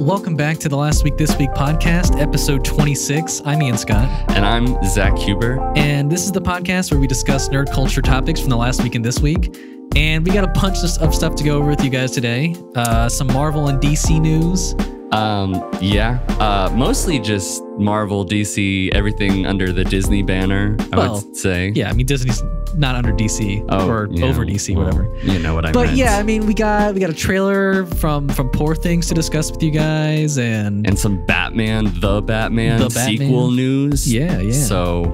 welcome back to the Last Week This Week podcast, episode 26. I'm Ian Scott. And I'm Zack Huber. And this is the podcast where we discuss nerd culture topics from the last week and this week. And we got a bunch of stuff to go over with you guys today. Some Marvel and DC news. Mostly just Marvel, DC, everything under the Disney banner, I would say. Yeah, I mean, Disney's not under DC or over DC, whatever. You know what I mean. But yeah, I mean, we got a trailer from Poor Things to discuss with you guys, and some The Batman sequel news. Yeah. So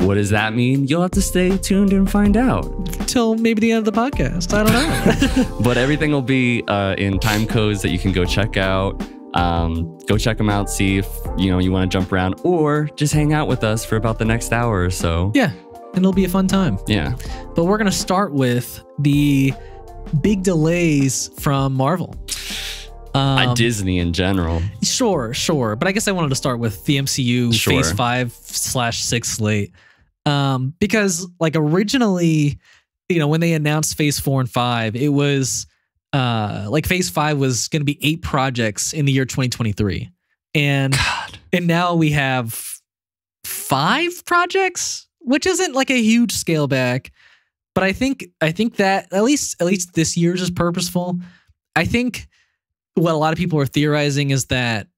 what does that mean? You'll have to stay tuned and find out. Till maybe the end of the podcast. I don't know. But everything will be in time codes that you can go check out. Go check them out, see if you want to jump around or just hang out with us for about the next hour or so. Yeah, and it'll be a fun time. Yeah. But we're going to start with the big delays from Marvel. Disney in general. Sure. But I guess I wanted to start with the MCU Phase 5/6 slate. Because like originally, when they announced Phase 4 and 5, it was like Phase 5 was going to be 8 projects in the year 2023. And now we have 5 projects, which isn't like a huge scale back. But I think that at least this year's is purposeful. I think what a lot of people are theorizing is that,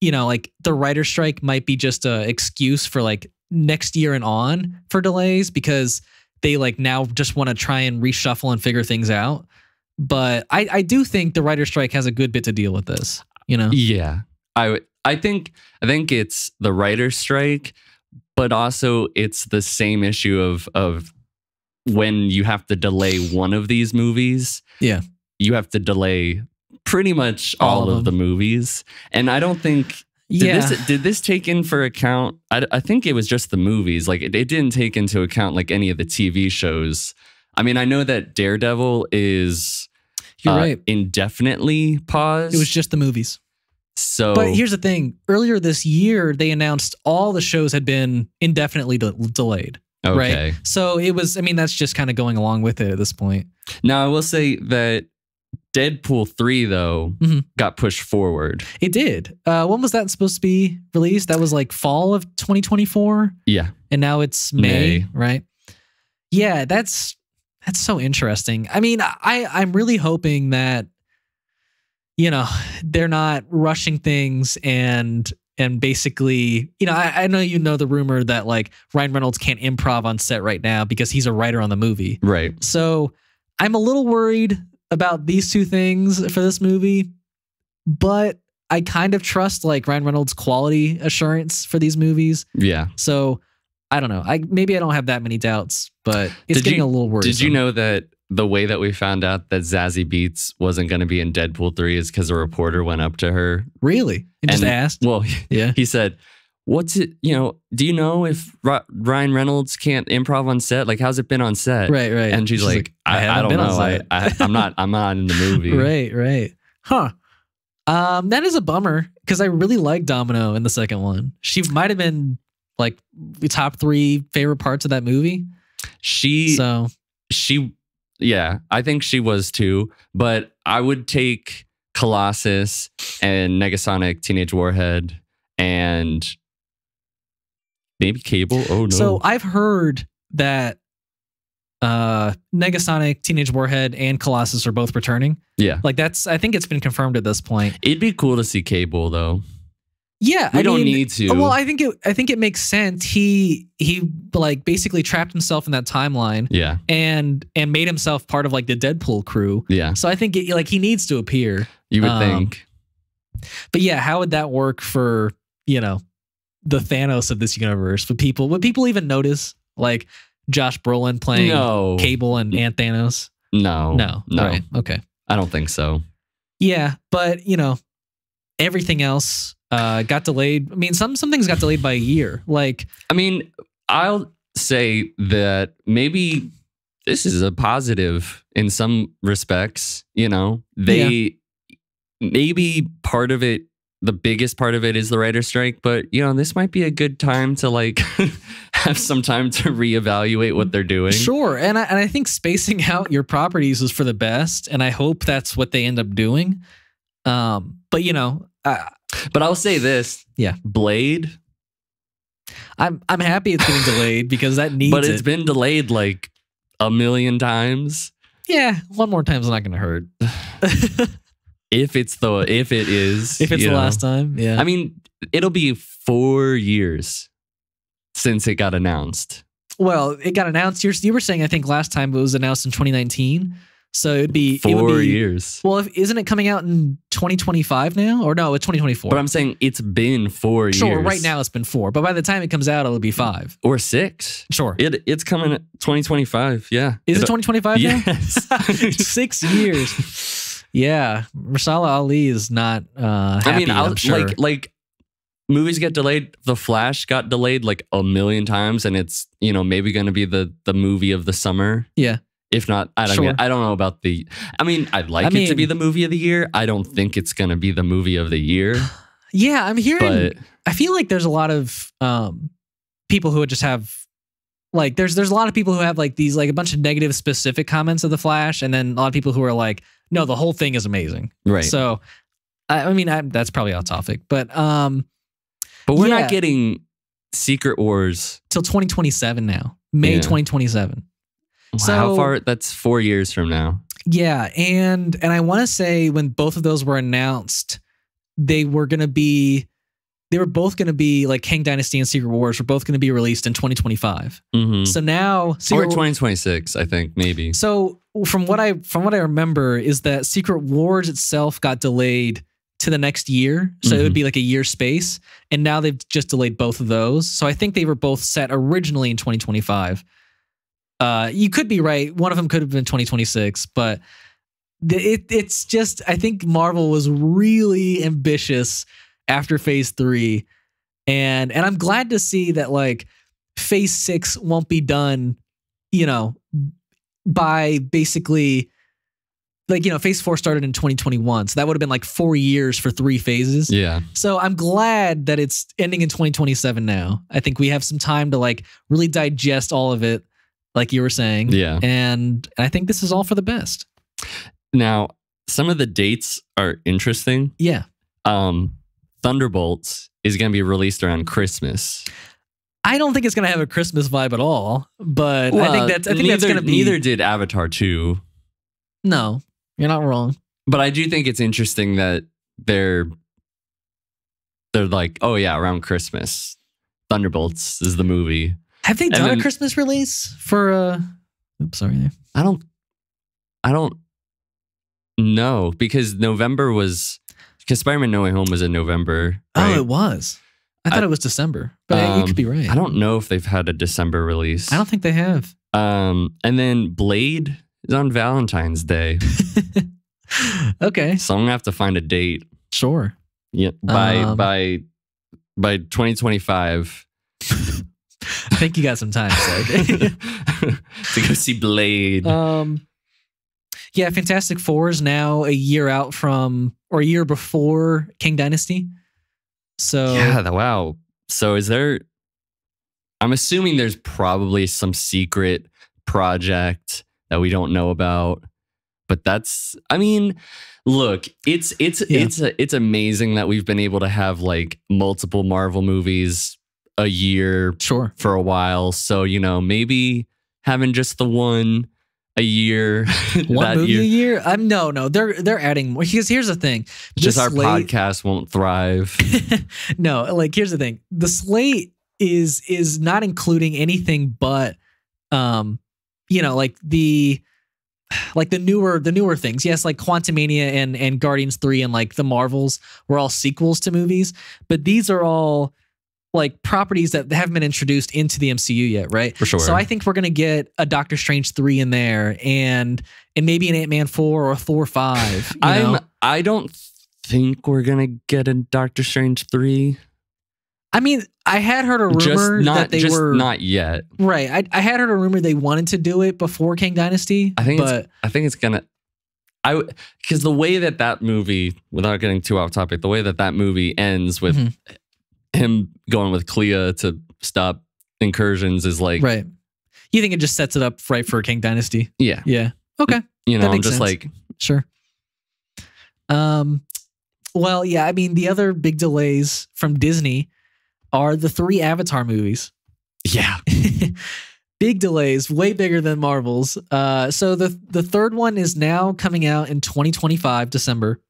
like the writer's strike might be just a excuse for like next year and on for delays because they like now just want to try and reshuffle and figure things out. But I do think the writer's strike has a good bit to deal with this, Yeah. I think it's the writer's strike, but also it's the same issue of when you have to delay one of these movies. Yeah. You have to delay pretty much all of the movies. And I don't think did this take in for account? I think it was just the movies. Like it didn't take into account like any of the TV shows. I mean, I know that Daredevil is You're right. Indefinitely paused. It was just the movies. So, but here's the thing. Earlier this year, they announced all the shows had been indefinitely delayed. Okay. Right? So it was, I mean, that's just kind of going along with it at this point. Now, I will say that Deadpool 3, though, got pushed forward. It did. When was that supposed to be released? That was like fall of 2024? Yeah. And now it's May, right? Yeah, that's so interesting. I mean, I'm really hoping that, they're not rushing things and basically, I know the rumor that like Ryan Reynolds can't improv on set right now because he's a writer on the movie. Right. So I'm a little worried about these two things for this movie, but I kind of trust like Ryan Reynolds' quality assurance for these movies. Yeah. So I don't know. Maybe I don't have that many doubts, but it's getting a little worrisome. Did you know that the way that we found out that Zazie Beetz wasn't going to be in Deadpool 3 is because a reporter went up to her? Really? And just asked? Well, yeah. He said, what's it, do you know if Ryan Reynolds can't improv on set? Like, how's it been on set? Right. And she's like, I don't know. I'm not in the movie. Right. Huh. That is a bummer because I really like Domino in the second one. She might have been like the top 3 favorite parts of that movie. Yeah, I think she was too, but I would take Colossus and Negasonic Teenage Warhead and maybe Cable. Oh no. So I've heard that Negasonic Teenage Warhead and Colossus are both returning. Yeah. Like I think it's been confirmed at this point. It'd be cool to see Cable though. Yeah, we don't need to. Well, I think it makes sense. He like basically trapped himself in that timeline. Yeah, and made himself part of like the Deadpool crew. Yeah. So I think he needs to appear. You would think. But yeah, how would that work for the Thanos of this universe? Would people even notice like Josh Brolin playing Cable and Aunt Thanos? No. Right. Okay. I don't think so. Yeah, but everything else got delayed. I mean, some things got delayed by a year. Like, I mean, I'll say that maybe this is a positive in some respects. Maybe part of it, the biggest part of it is the writer's strike, but this might be a good time to like have some time to reevaluate what they're doing. Sure. And I think spacing out your properties is for the best. And I hope that's what they end up doing. But you know, but I'll say this. Yeah. Blade. I'm happy it's getting delayed because that needs But it's been delayed like a million times. Yeah, one more time's not going to hurt. if it is the last time, yeah. I mean, it'll be 4 years since it got announced. Well, it got announced. You were saying I think last time it was announced in 2019. So it would be 4 years. Well, isn't it coming out in 2025 now? Or no, it's 2024. But I'm saying it's been 4 years. Sure, right now it's been 4. But by the time it comes out, it'll be 5. Or 6. Sure. It's coming at 2025, yeah. Is it 2025 now? Yes. 6 years. Yeah. Mahershala Ali is not happy, I'm sure. Like movies get delayed. The Flash got delayed like a million times, and it's, you know, maybe going to be the movie of the summer. Yeah. If not, I don't know about the. I mean, I'd like it to be the movie of the year. I don't think it's going to be the movie of the year. Yeah, I'm hearing. But I feel like there's a lot of people who would just have like there's a lot of people who have like these like a bunch of negative specific comments of the Flash, and then a lot of people who are like, no, the whole thing is amazing. Right. So, I mean, that's probably off topic, but we're not getting Secret Wars till 2027 now, May 2027. Wow, so, how far? That's 4 years from now. Yeah, and I want to say when both of those were announced, they were both going to be like Kang Dynasty and Secret Wars were both going to be released in 2025. Mm-hmm. So now or 2026, I think maybe. So from what I remember is that Secret Wars itself got delayed to the next year, so it would be like a year space, and now they've just delayed both of those. So I think they were both set originally in 2025. You could be right. One of them could have been 2026, but it's just, I think Marvel was really ambitious after Phase 3. And I'm glad to see that like Phase 6 won't be done, you know, by basically like, you know, Phase 4 started in 2021. So that would have been like 4 years for 3 phases. Yeah. So I'm glad that it's ending in 2027 now. I think we have some time to like really digest all of it, like you were saying. Yeah. And I think this is all for the best. Now, some of the dates are interesting. Yeah. Thunderbolts is going to be released around Christmas. I don't think it's going to have a Christmas vibe at all, but I think that's going to be. Neither did Avatar 2. No, you're not wrong. But I do think it's interesting that they're like, oh yeah, around Christmas, Thunderbolts is the movie. Have they done a Christmas release for oops, sorry there. I don't know, because Spider-Man No Way Home was in November. Right? Oh, it was. I thought it was December, but you could be right. I don't know if they've had a December release. I don't think they have. And then Blade is on Valentine's Day. Okay. So I'm gonna have to find a date. Sure. Yeah. By 2025. I think you got some time, Zack. to go see Blade. Yeah, Fantastic Four is now a year out from, or a year before King Dynasty. So yeah, wow. So I'm assuming there's probably some secret project that we don't know about. But look, it's amazing that we've been able to have like multiple Marvel movies a year for a while. So, you know, maybe having just the one a year. One movie a year? No. They're adding more. Because here's the thing. Just our podcast won't thrive. No, like here's the thing. The slate is not including anything but you know, like the newer things. Yes, like Quantumania and Guardians 3 and like the Marvels were all sequels to movies, but these are all like properties that haven't been introduced into the MCU yet, right? For sure. So I think we're gonna get a Doctor Strange 3 in there, and maybe an Ant-Man 4 or a Thor 5. I don't think we're gonna get a Doctor Strange 3. I mean, I had heard a rumor that they were not yet. Right. I had heard a rumor they wanted to do it before King Dynasty. I think it's gonna. Because the way that movie, without getting too off topic, the way that movie ends with him going with Clea to stop incursions is like, right. You think it just sets it up right for King Dynasty? Yeah. Yeah. Okay. You know, I'm just sense. Like, sure. Well, yeah, I mean, the other big delays from Disney are the 3 Avatar movies. Yeah. Big delays, way bigger than Marvel's. So the third one is now coming out in 2025, December.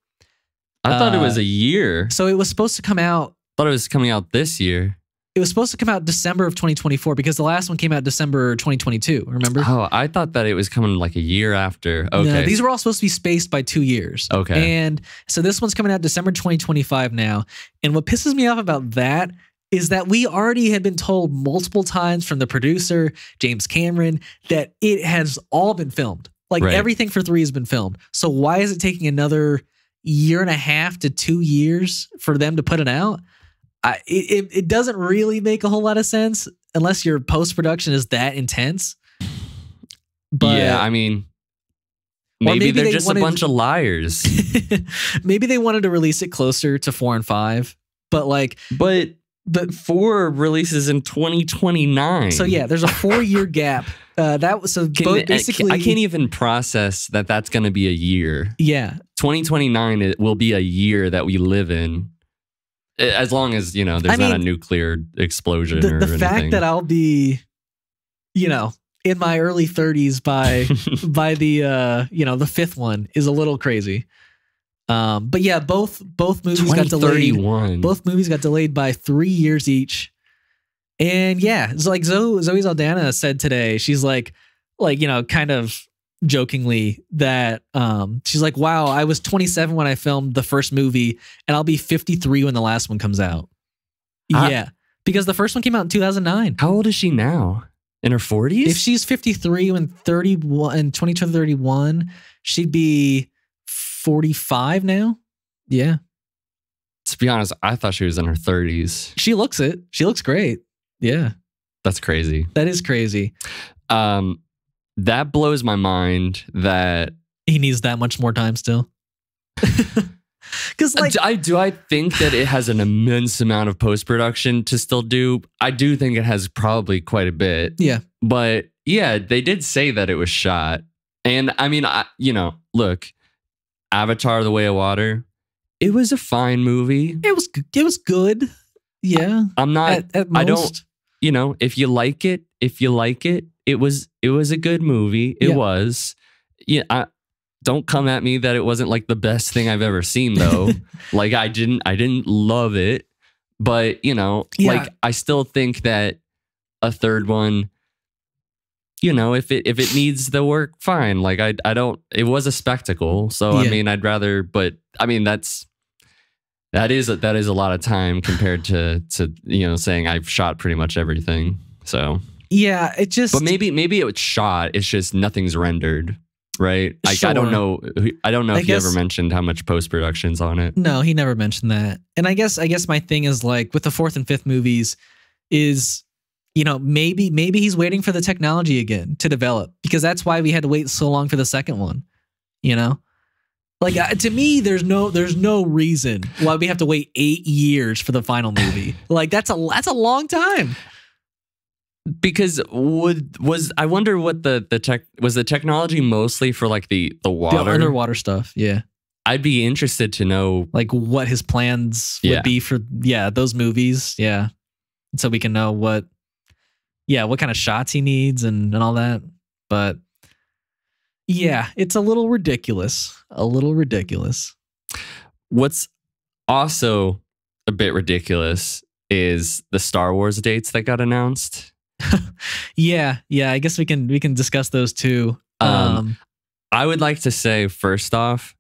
I thought it was a year. So it was supposed to come out. I thought it was coming out this year. It was supposed to come out December of 2024 because the last one came out December 2022. Remember? Oh, I thought that it was coming like a year after. Okay. No, these were all supposed to be spaced by 2 years. Okay. And so this one's coming out December 2025 now. And what pisses me off about that is that we already had been told multiple times from the producer, James Cameron, that it has all been filmed. Like everything for 3 has been filmed. So why is it taking another 1.5 to 2 years for them to put it out? It doesn't really make a whole lot of sense unless your post-production is that intense. But yeah, I mean, maybe they're just a bunch of liars. Maybe they wanted to release it closer to 4 and 5, but 4 releases in 2029. So yeah, there's a 4-year gap. Basically, I can't even process that that's going to be a year. Yeah, 2029 it will be a year that we live in. As long as, there's not a nuclear explosion or anything. The fact that I'll be, in my early 30s by the the 5th one is a little crazy. But yeah, both movies got delayed. Both movies got delayed by 3 years each. And yeah, it's like Zoe Saldana said today, she's like, kind of jokingly that she's like, wow, I was 27 when I filmed the first movie and I'll be 53 when the last one comes out. Yeah, because the first one came out in 2009. How old is she now? In her 40s? If she's 53 when 2031, she'd be 45 now. Yeah. To be honest, I thought she was in her 30s. She looks it. She looks great. Yeah. That's crazy. That is crazy. That blows my mind that he needs that much more time still. Because do I think that it has an immense amount of post-production to still do? I do think it has probably quite a bit. Yeah. But yeah, they did say that it was shot. And I mean, look, Avatar: The Way of Water, it was a fine movie. It was good. Yeah. I'm not at most. I don't, if you like it, it was a good movie. It was. Yeah, don't come at me that it wasn't like the best thing I've ever seen though. Like I didn't love it, but like I still think that a third one, if it needs the work, fine. Like I don't, it was a spectacle. So I mean, I'd rather, but I mean, that is a lot of time compared to saying I've shot pretty much everything. So yeah, it just, but maybe it was shot. It's just nothing's rendered. Right. Like, sure. I don't know if you ever mentioned how much post-production's on it. No, he never mentioned that. And I guess my thing is like with the 4th and 5th movies is, maybe he's waiting for the technology again to develop, because that's why we had to wait so long for the second one. Like to me, there's no reason why we have to wait 8 years for the final movie. Like that's a long time. Because I wonder what the technology mostly for like the water, the underwater stuff. Yeah, I'd be interested to know like what his plans would be for those movies. Yeah, so we can know what kind of shots he needs and all that. But yeah, it's a little ridiculous. What's also a bit ridiculous is the Star Wars dates that got announced. Yeah. I guess we can discuss those too. I would like to say first off,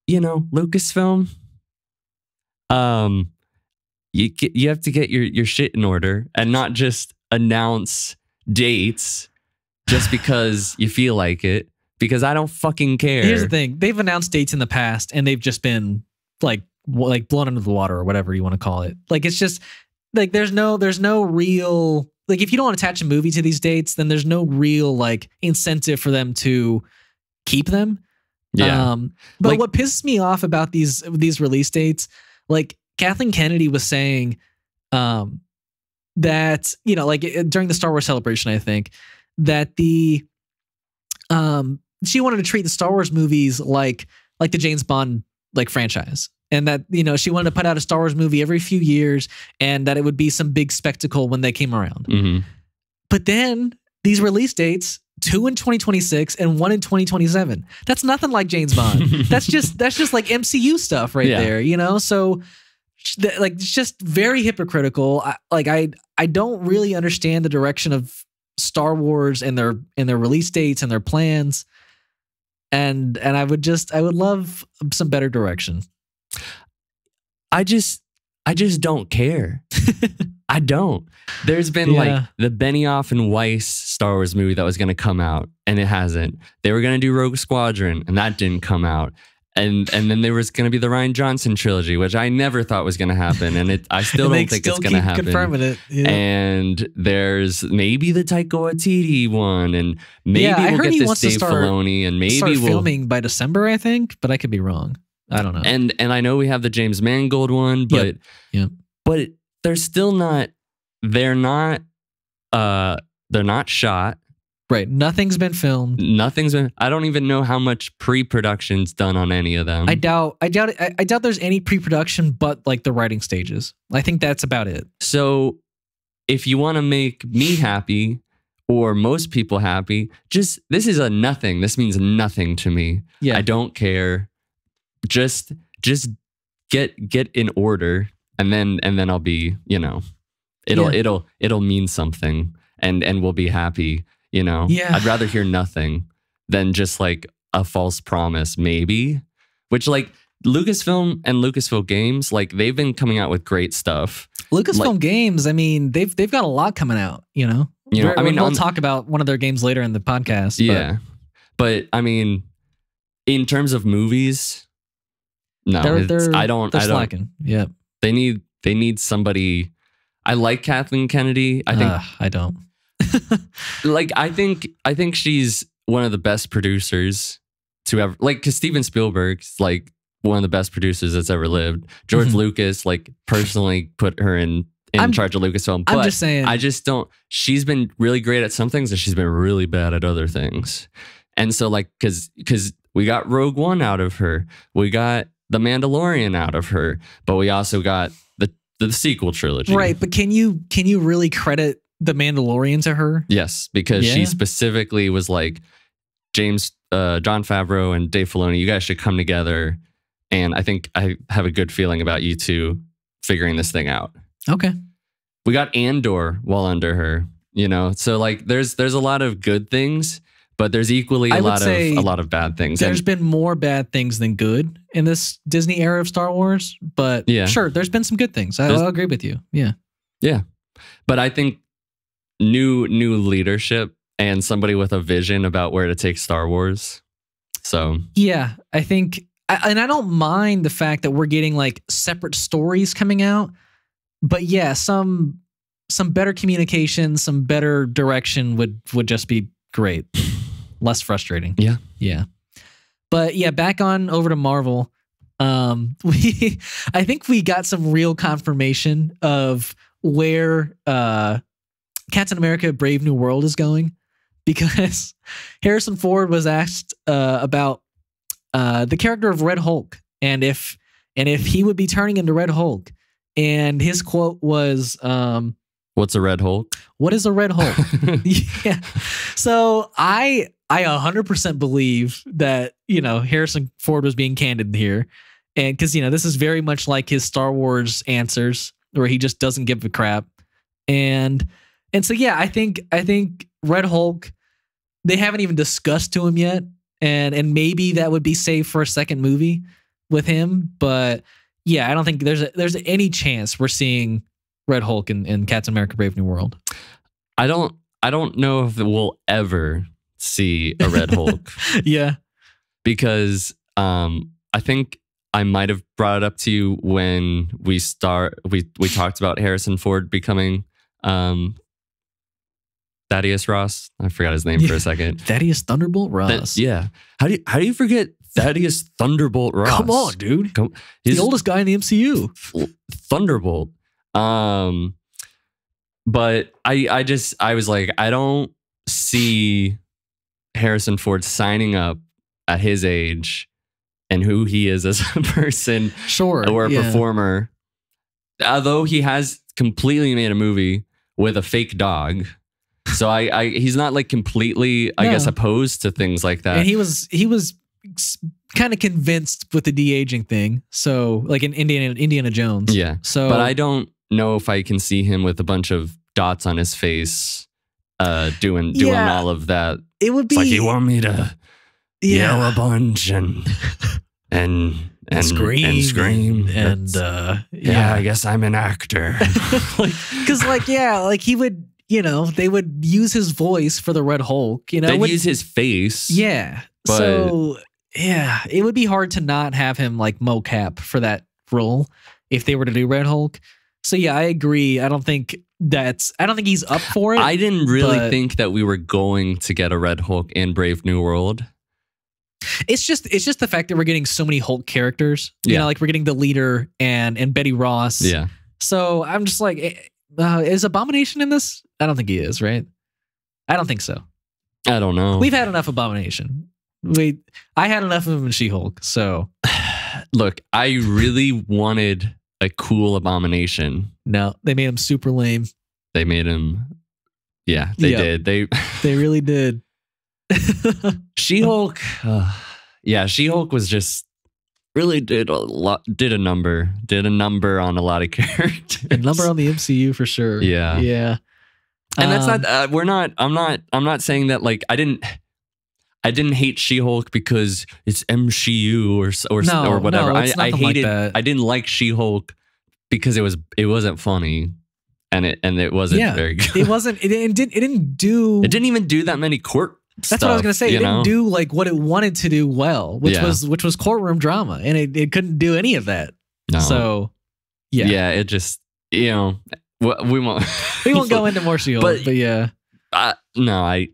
Lucasfilm, you have to get your shit in order and not just announce dates just because you feel like it. Because I don't fucking care. Here's the thing: they've announced dates in the past, and they've just been like blown into the water or whatever you want to call it. Like it's just like there's no real. Like, if you don't attach a movie to these dates, then there's no real like incentive for them to keep them. Yeah. But like, what pisses me off about these release dates, like Kathleen Kennedy was saying, that like during the Star Wars celebration, I think that she wanted to treat the Star Wars movies like the James Bond like franchise. and that, you know, she wanted to put out a Star Wars movie every few years and that it would be some big spectacle when they came around. Mm-hmm. But then these release dates, 2 in 2026 and 1 in 2027. That's nothing like James Bond. that's just like MCU stuff right there, you know? So like, it's just very hypocritical. I don't really understand the direction of Star Wars and their release dates and their plans. And I would love some better direction. I just don't care. I don't. There's been like the Benioff and Weiss Star Wars movie that was going to come out, and it hasn't. They were going to do Rogue Squadron, and that didn't come out. And then there was going to be the Rian Johnson trilogy, which I never thought was going to happen, and I still don't think it's going to happen. Confirming it. Yeah. And there's maybe the Taika Waititi one, and maybe we'll get this Dave Filoni, and maybe we'll filming by December, I think, but I could be wrong. I don't know. And I know we have the James Mangold one, but but they're still not. They're not shot. Right. Nothing's been filmed. I don't even know how much pre-production's done on any of them. I doubt there's any pre-production but like the writing stages. I think that's about it. So if you want to make me happy or most people happy, this is a nothing. This means nothing to me. Yeah. I don't care. Just get in order, and then I'll be, you know, it'll mean something, and we'll be happy. You know, I'd rather hear nothing than just like a false promise, maybe. Which like Lucasfilm and Lucasfilm Games, like they've been coming out with great stuff. Lucasfilm Games, I mean, they've got a lot coming out. You know, I mean, we'll talk about one of their games later in the podcast. Yeah, but I mean, in terms of movies, no, they're slacking. Yeah, they need somebody. I like Kathleen Kennedy. I don't. Like I think she's one of the best producers to ever, like, because Steven Spielberg's like one of the best producers that's ever lived. George Lucas like personally put her in charge of Lucasfilm. But I'm just saying, I just don't. She's been really great at some things, and she's been really bad at other things. And so like because we got Rogue One out of her, we got The Mandalorian out of her, but we also got the sequel trilogy. Right, but can you really credit The Mandalorian to her? Yes, because she specifically was like, Jon Favreau and Dave Filoni, you guys should come together, and I think I have a good feeling about you two figuring this thing out. Okay. We got Andor well under her, you know, so like there's a lot of good things, but there's equally a lot of bad things. There's been more bad things than good in this Disney era of Star Wars, but sure, there's been some good things. I'll agree with you. Yeah. Yeah. But I think new leadership and somebody with a vision about where to take Star Wars. So yeah, I think, and I don't mind the fact that we're getting like separate stories coming out, but yeah, some better communication, some better direction would just be great. Less frustrating. Yeah. Yeah. But yeah, back on over to Marvel. I think we got some real confirmation of where Captain America Brave New World is going, because Harrison Ford was asked about the character of Red Hulk and if he would be turning into Red Hulk, and his quote was what's a Red Hulk? What is a Red Hulk? Yeah. So I 100% believe that, you know, Harrison Ford was being candid here. And because, you know, this is very much like his Star Wars answers where he just doesn't give a crap. And so, yeah, I think Red Hulk, they haven't even discussed to him yet. And maybe that would be safe for a second movie with him. But yeah, I don't think there's any chance we're seeing Red Hulk in Captain America Brave New World. I don't know if we'll ever see a Red Hulk. Yeah. Because I think I might have brought it up to you when we talked about Harrison Ford becoming Thaddeus Ross. I forgot his name for a second. Thaddeus Thunderbolt Ross. Yeah. How do you forget Thaddeus Thunderbolt Ross? Come on, dude. He's the oldest guy in the MCU. Thunderbolt. But I was like, I don't see Harrison Ford signing up at his age and who he is as a person or a performer. Although he has completely made a movie with a fake dog. So he's not like completely, I guess, opposed to things like that. And he was kind of convinced with the de-aging thing. So like in Indiana Jones. Yeah. So, but I don't know if I can see him with a bunch of dots on his face doing all of that. It would be like you want me to yell a bunch and scream and I guess I'm an actor. Because he would, they would use his voice for the Red Hulk. They'd use his face. Yeah. But, so it would be hard to not have him like mocap for that role if they were to do Red Hulk. So yeah, I agree. I don't think he's up for it. I didn't really think that we were going to get a Red Hulk in Brave New World. It's just the fact that we're getting so many Hulk characters. You know, like we're getting the leader and Betty Ross. Yeah. So I'm just like, is Abomination in this? I don't think he is, right? I don't think so. I don't know. We've had enough Abomination. I had enough of him in She-Hulk. So look, I really wanted a cool Abomination. No, they made him super lame. They made him. Yeah, they did. They really did. She-Hulk. She-Hulk was just really did a number on a lot of characters. A number on the MCU for sure. Yeah. Yeah. And that's not, I'm not saying that like I didn't hate She-Hulk because it's MCU or whatever. No, I hated, like I didn't like She-Hulk because it wasn't funny and it wasn't very good. It didn't even do that many court stuff. That's what I was gonna say. It didn't do like what it wanted to do well, which was courtroom drama, and it couldn't do any of that. No. So it just we won't go into more She-Hulk, but yeah. No,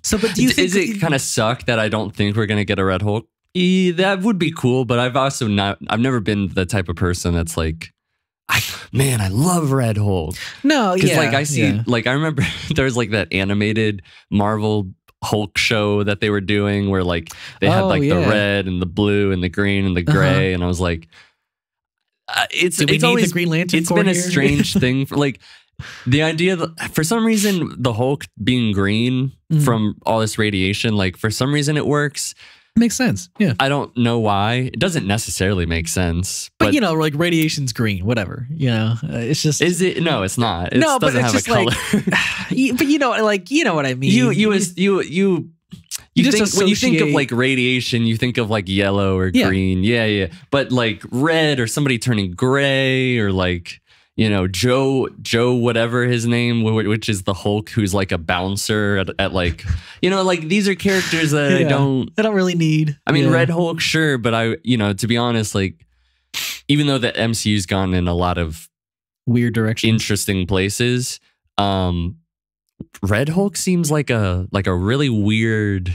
So, but do you think is it kind of suck that I don't think we're gonna get a Red Hulk? That would be cool, but I've never been the type of person that's like, I love Red Hulk. No, because I see, I remember there was like that animated Marvel Hulk show that they were doing where like they had like the red and the blue and the green and the gray, and I was like, it's always the Green Lantern. It's been a strange thing for like the idea that for some reason the Hulk being green from all this radiation, like for some reason it works. Makes sense. Yeah. I don't know why. It doesn't necessarily make sense. But like radiation's green, whatever. It's just. Is it? No, it's not. It doesn't have a color. But you know what I mean. You think when you think of like radiation, you think of like yellow or green. Yeah. But like red or somebody turning gray or like, Joe, whatever his name, which is the Hulk, who's like a bouncer at like, like these are characters that I don't really need. I mean, Red Hulk, sure. But to be honest, like, even though the MCU's gone in a lot of weird directions, interesting places, Red Hulk seems like a really weird,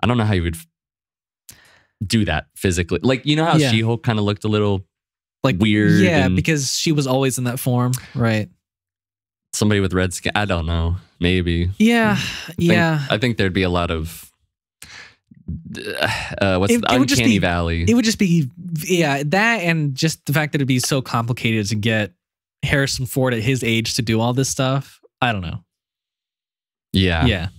I don't know how you would do that physically. Like, how She-Hulk kind of looked a little like weird. Yeah, because she was always in that form, right? Somebody with red skin. I don't know. Maybe. Yeah. I think there'd be a lot of uncanny valley. It would just be that, and just the fact that it'd be so complicated to get Harrison Ford at his age to do all this stuff. I don't know. Yeah. Yeah.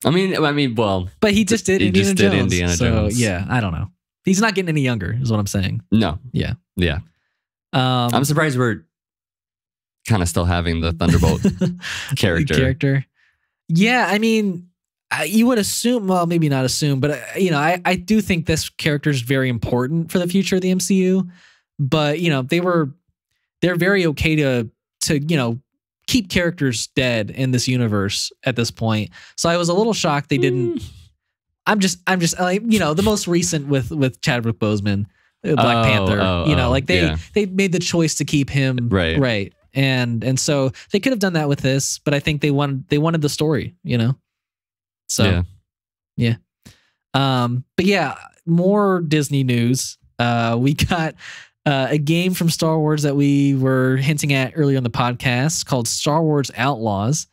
I mean, well, but he just did Indiana Jones. Indiana Jones. So yeah, I don't know. He's not getting any younger, is what I'm saying. No. Yeah. Yeah. I'm surprised we're kind of still having the Thunderbolt character. Yeah, I mean, you would assume, well, maybe not assume, but I do think this character is very important for the future of the MCU. But they're very okay to keep characters dead in this universe at this point. So I was a little shocked they didn't. I'm just like, the most recent with Chadwick Boseman. Black Panther, they made the choice to keep him right, and so they could have done that with this, but I think they wanted the story, So yeah. But yeah, more Disney news. We got a game from Star Wars that we were hinting at earlier on the podcast called Star Wars Outlaws.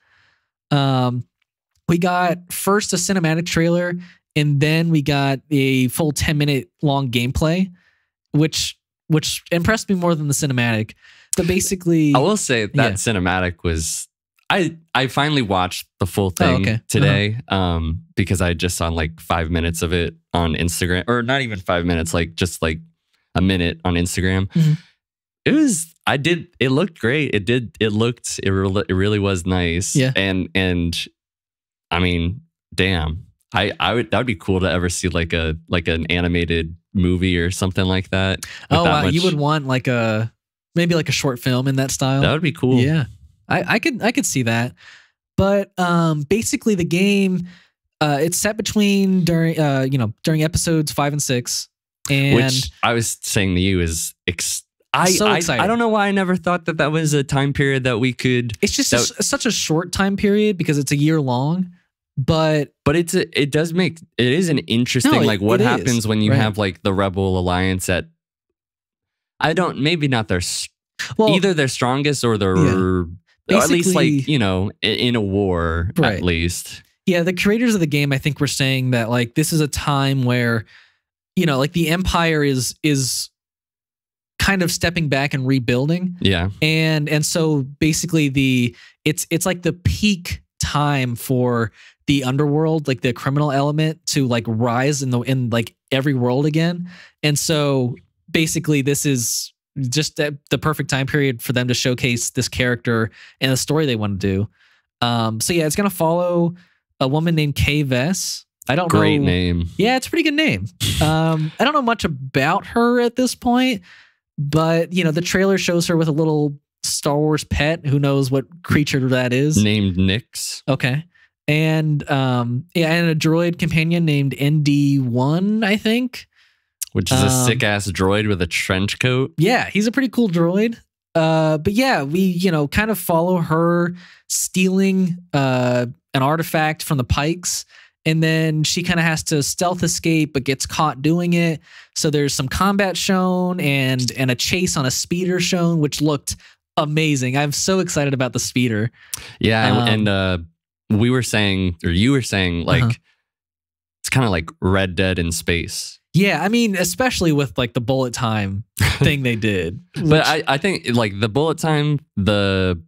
We got first a cinematic trailer and then we got a full 10-minute long gameplay, which impressed me more than the cinematic. But basically, I will say that cinematic was. I finally watched the full thing today because I just saw like 5 minutes of it on Instagram, or not even 5 minutes, like just like a minute on Instagram. It looked great. It really was nice. Yeah. And I mean, damn, that would be cool to ever see like an animated movie or something like that. Oh, wow. You would want like maybe like a short film in that style. That would be cool. Yeah. I could see that. But basically the game it's set between during episodes 5 and 6, and which I was saying to you is so exciting. I don't know why I never thought that was a time period that we could. It's just such a short time period because it's a year long. But it is an interesting what happens when you have like the Rebel Alliance at maybe not their either their strongest or their or at least like, in a war at least. Yeah, the creators of the game I think were saying that like this is a time where like the Empire is kind of stepping back and rebuilding. Yeah. And so basically it's like the peak time for the underworld, like the criminal element, to like rise in like every world again. And so basically this is just the perfect time period for them to showcase this character and the story they want to do. So yeah, it's gonna follow a woman named Kay Vess. I don't know. Great name. Yeah, it's a pretty good name. I don't know much about her at this point, but the trailer shows her with a little Star Wars pet. Who knows what creature that is? Named Nyx. Okay. And and a droid companion named ND1, I think. Which is a sick ass droid with a trench coat. Yeah, he's a pretty cool droid. But yeah, we kind of follow her stealing an artifact from the Pikes, and then she kind of has to stealth escape, but gets caught doing it. So there's some combat shown and a chase on a speeder shown, which looked amazing. I'm so excited about the speeder. Yeah, and we were saying, or you were saying, like it's kind of like Red Dead in space. Yeah, I mean, especially with like the bullet time thing they did. But I think like the bullet time, the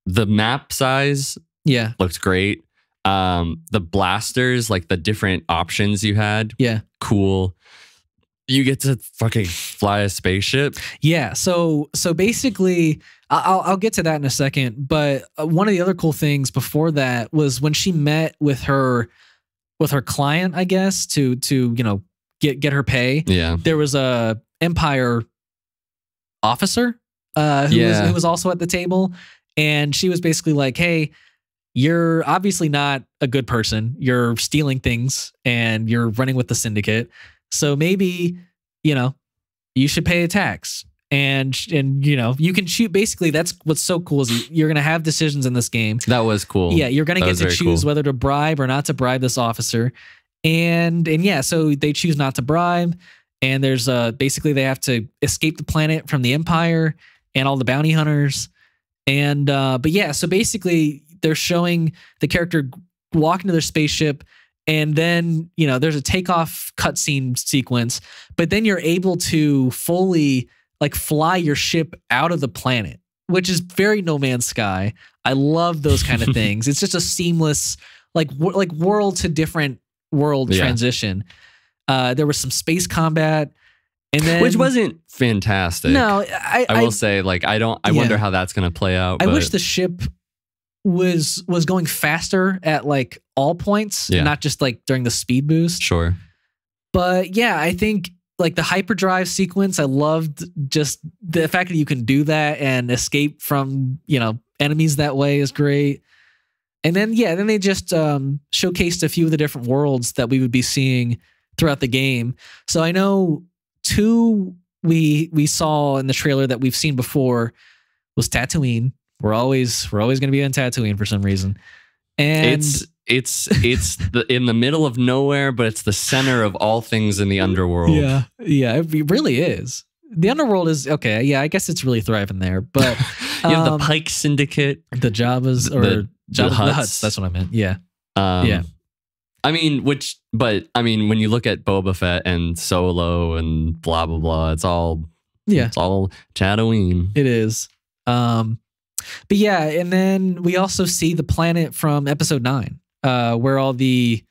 map size, looks great. The blasters, like the different options you had, cool. You get to fucking fly a spaceship. Yeah. So basically, I'll get to that in a second. But one of the other cool things before that was when she met with her client, I guess, to get her pay. Yeah. There was a Empire officer who was also at the table, and she was basically like, "Hey, you're obviously not a good person. You're stealing things and you're running with the syndicate. So maybe, you should pay a tax." And you can shoot. Basically, that's what's so cool is you're going to have decisions in this game. That was cool. Yeah, you're going to get to choose whether to bribe or not to bribe this officer. And yeah, so they choose not to bribe. And there's basically they have to escape the planet from the Empire and all the bounty hunters. And but yeah, so basically they're showing the character walk into their spaceship, and then there's a takeoff cutscene sequence, but then you're able to fully like fly your ship out of the planet, which is very No Man's Sky. I love those kind of things. It's just a seamless like world to different world transition. There was some space combat, and then which wasn't fantastic. No, I will say like I wonder how that's going to play out. I wish the ship was going faster at like all points, not just like during the speed boost. Sure. But yeah, I think like the hyperdrive sequence, I loved just the fact that you can do that and escape from, enemies that way is great. And then, then they just showcased a few of the different worlds that we would be seeing throughout the game. So I know 2 we saw in the trailer that we've seen before was Tatooine. We're always going to be on Tatooine for some reason. And it's in the middle of nowhere, but it's the center of all things in the underworld. Yeah, it really is. The underworld is okay. Yeah, I guess it's really thriving there. But you have the Pike Syndicate, the Jabba's, or the Huts. That's what I meant. Yeah, yeah. I mean, when you look at Boba Fett and Solo and blah blah blah, it's all Tatooine. It is. But yeah, and then we also see the planet from Episode 9, where all the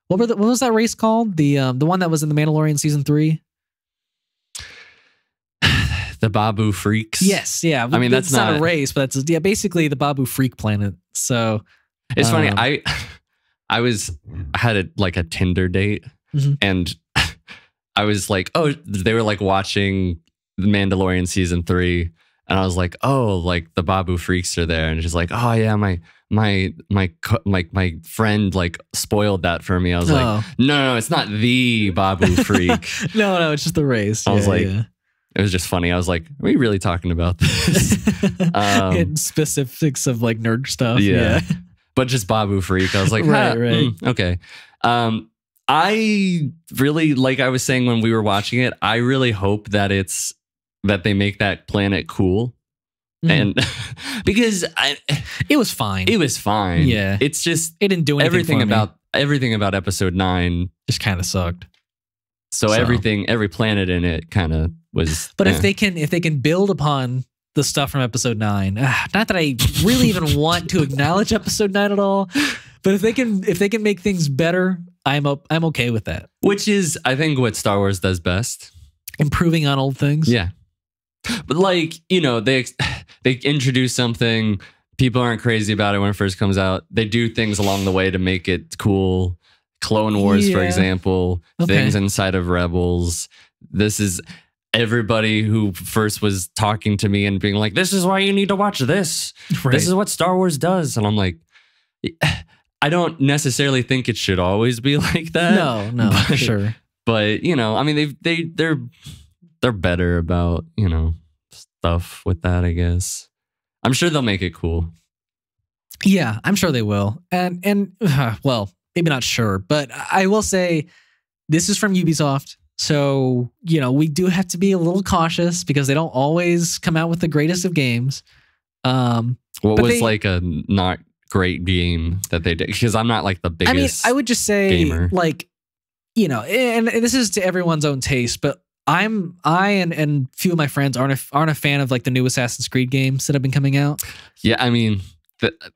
what was that race called? The one that was in The Mandalorian season 3. The Babu Freaks. Yes, yeah. I mean, that's not a race, but that's basically the Babu Freak planet. So it's funny. I had a Tinder date, and I was like, oh, they were like watching The Mandalorian season 3, and I was like, oh, like the Babu Freaks are there, and she's like, oh yeah, my friend like spoiled that for me. I was like, no, it's not the Babu Freak. no, it's just the race. I was like. Yeah. It was just funny. I was like, are we really talking about this? In specifics of like nerd stuff. Yeah. But just Babu Freak. I was like, right. Okay. I really, like I was saying when we were watching it, I really hope that they make that planet cool. And because it was fine. It was fine. Yeah. It's just it didn't do anything everything about episode 9 just kind of sucked. So every planet in it kind of was. But if they can build upon the stuff from episode 9, not that I really even want to acknowledge episode 9 at all, but if they can make things better, I'm okay with that. Which is, I think, what Star Wars does best. Improving on old things. Yeah. But like, they introduce something, people aren't crazy about it when it first comes out. They do things along the way to make it cool. Clone Wars, for example, things inside of Rebels. This is everybody who first was talking to me and being like, this is why you need to watch this. Right. This is what Star Wars does. And I'm like, I don't necessarily think it should always be like that. No, for sure. But, I mean, they're better about, stuff with that, I guess. I'm sure they'll make it cool. Yeah, I'm sure they will. And well, maybe not sure, but I will say this is from Ubisoft. So, we do have to be a little cautious because they don't always come out with the greatest of games. What was like a not great game that they did? Because I'm not like the biggest I would just say gamer. Like, and this is to everyone's own taste, but I and few of my friends aren't a fan of like the new Assassin's Creed games that have been coming out. Yeah, I mean,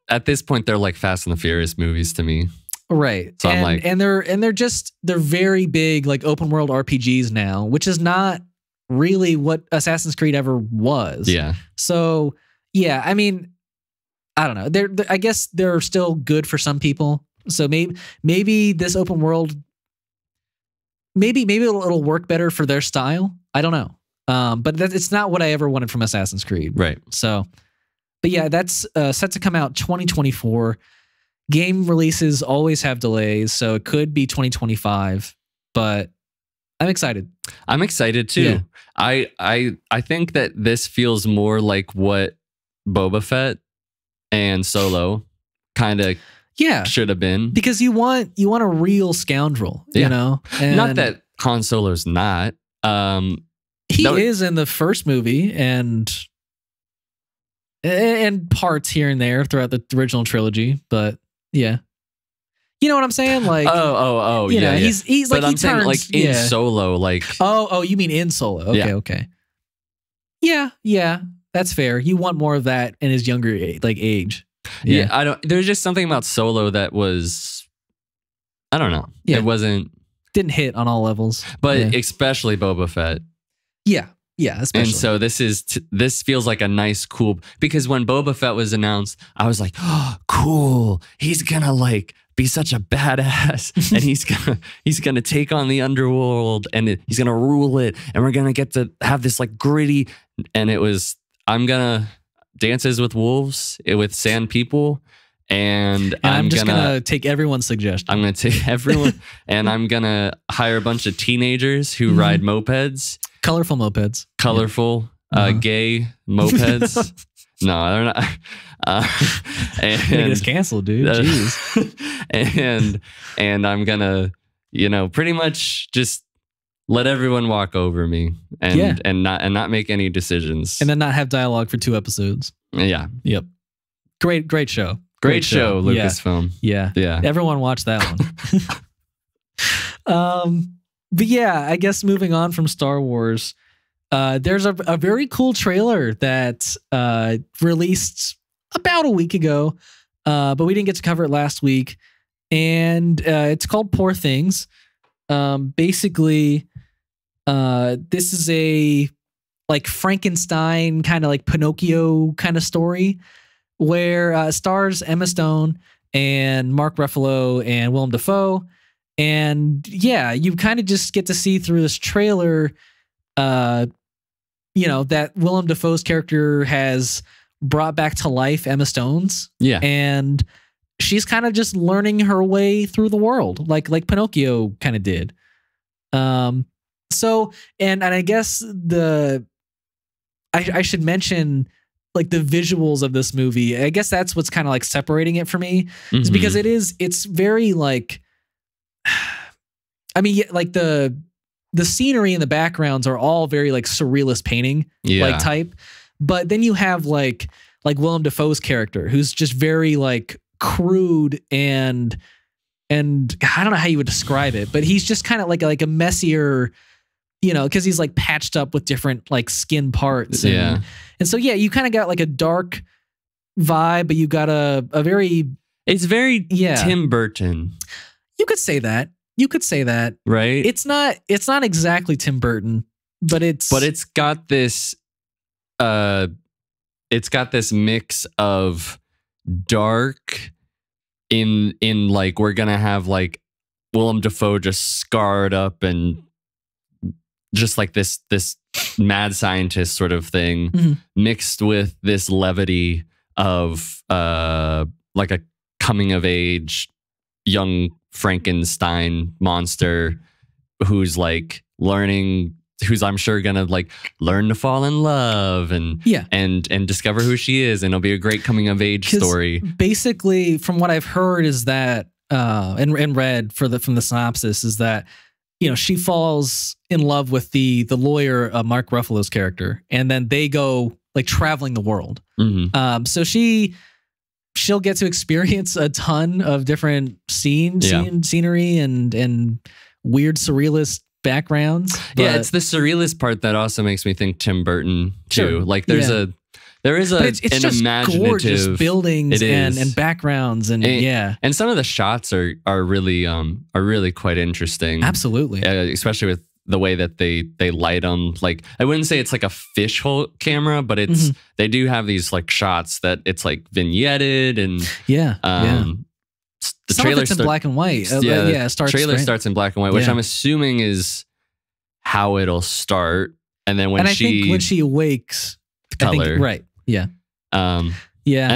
at this point, they're like Fast and the Furious movies to me. Right. So I'm like, they're very big, like open world RPGs now, which is not really what Assassin's Creed ever was. Yeah. So yeah, I mean, I don't know. I guess they're still good for some people. So maybe this open world, maybe it'll work better for their style. I don't know. But it's not what I ever wanted from Assassin's Creed. Right. So, but yeah, that's set to come out 2024. Game releases always have delays, so it could be 2025, but I'm excited. I'm excited too. Yeah. I think that this feels more like what Boba Fett and Solo kind of should have been. Because you want a real scoundrel, you know? And not that Han Solo's not. He is in the first movie and parts here and there throughout the original trilogy, but yeah. You know what I'm saying? Like, yeah. He's but like, I'm saying like in Solo, like. Oh, you mean in Solo? Okay. Yeah, that's fair. You want more of that in his younger age. Yeah, there's just something about Solo that was, I don't know. Yeah. It didn't hit on all levels, but especially Boba Fett. Yeah, especially. And so this feels like a nice, cool, because when Boba Fett was announced, I was like, oh, cool. He's gonna like be such a badass, and he's gonna take on the underworld, and he's gonna rule it, and we're gonna get to have this like gritty. And it was, I'm gonna dances with wolves with sand people, and I'm just gonna take everyone's suggestion. I'm gonna take everyone, and I'm gonna hire a bunch of teenagers who ride mopeds. Colorful mopeds. Colorful, gay mopeds. No, they're not. Making us canceled, dude. Jeez. And I'm gonna, pretty much just let everyone walk over me and not make any decisions. And then not have dialogue for 2 episodes. Yeah. Yep. Great show. Great show, Lucasfilm. Yeah. Everyone watch that one. But yeah, I guess moving on from Star Wars, there's a very cool trailer that released about a week ago, but we didn't get to cover it last week. And it's called Poor Things. Basically, this is a like Frankenstein kind of like Pinocchio kind of story where stars Emma Stone and Mark Ruffalo and Willem Dafoe. And yeah, you kind of just get to see through this trailer, that Willem Dafoe's character has brought back to life Emma Stone's. Yeah. And she's kind of just learning her way through the world, like Pinocchio kind of did. So, and I guess I should mention like the visuals of this movie. I guess that's what's kind of like separating it for me, is because it's very like, I mean, like the scenery and the backgrounds are all very like surrealist painting like type. But then you have like Willem Dafoe's character, who's just very like crude and I don't know how you would describe it, but he's just kind of like a messier, because he's like patched up with different like skin parts. And so, yeah, you kind of got like a dark vibe, but you got a very... It's very Tim Burton. You could say that. Right? It's not exactly Tim Burton, but it's got this mix of dark in like we're gonna have like Willem Dafoe just scarred up and just like this mad scientist sort of thing, mixed with this levity of like a coming of age young Frankenstein monster who's like learning, who's I'm sure gonna like learn to fall in love and discover who she is, and it'll be a great coming of age story. Basically, from what I've heard is that and read from the synopsis is that she falls in love with the lawyer, Mark Ruffalo's character, and then they go like traveling the world. So she'll get to experience a ton of different scenery and weird surrealist backgrounds. Yeah, it's the surrealist part that also makes me think Tim Burton too. Sure. Like there is an just imaginative gorgeous buildings and backgrounds and some of the shots are really quite interesting. Absolutely, especially with the way that they light them. Like I wouldn't say it's like a fishhole camera, but it's they do have these like shots that it's like vignetted and the trailer starts in black and white. Starts in black and white, which I'm assuming is how it'll start. And then I think when she awakes, color, right? Yeah. And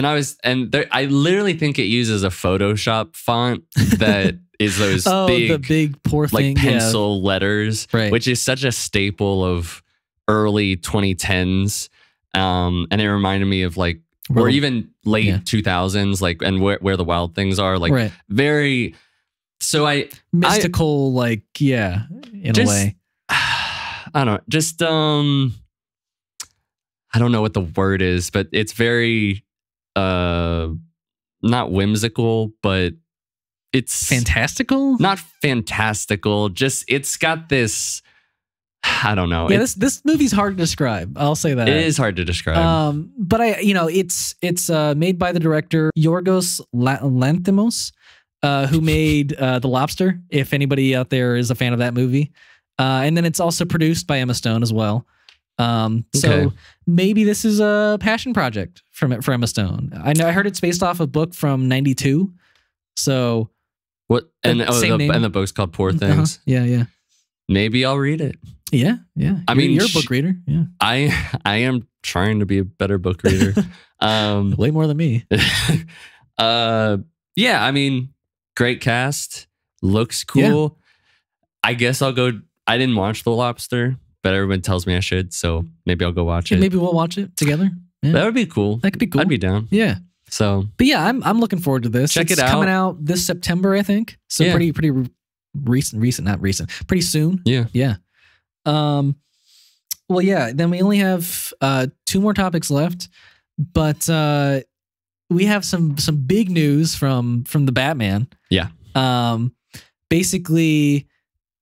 I literally think it uses a Photoshop font that is those the big Poor Thing like pencil letters, right? Which is such a staple of early 2010s. And it reminded me of like, or even late 2000s, like, and where the wild things are, like very. So mystical, in a way. I don't know, just I don't know what the word is, but it's very not whimsical, but it's fantastical. Not fantastical. Just it's got this. I don't know. Yeah, this movie's hard to describe. I'll say that it is hard to describe. But it's made by the director Yorgos Lanthimos, who made The Lobster. If anybody out there is a fan of that movie, and then it's also produced by Emma Stone as well. So maybe this is a passion project for Emma Stone. I heard it's based off a book from '92. So what? And the book's called Poor Things. Yeah. Maybe I'll read it. Yeah. I mean, you're a book reader. Yeah. I am trying to be a better book reader. Way more than me. Yeah. I mean, great cast. Looks cool. Yeah. I guess I'll go. I didn't watch The Lobster, but everyone tells me I should, so maybe I'll go watch it. Maybe we'll watch it together. Yeah. That would be cool. That could be cool. I'd be down. Yeah. So, but yeah, I'm looking forward to this. Check it out. It's coming out this September, I think. So pretty not recent. Pretty soon. Yeah. Well, yeah. Then we only have 2 more topics left, but we have some big news from the Batman. Yeah. Basically,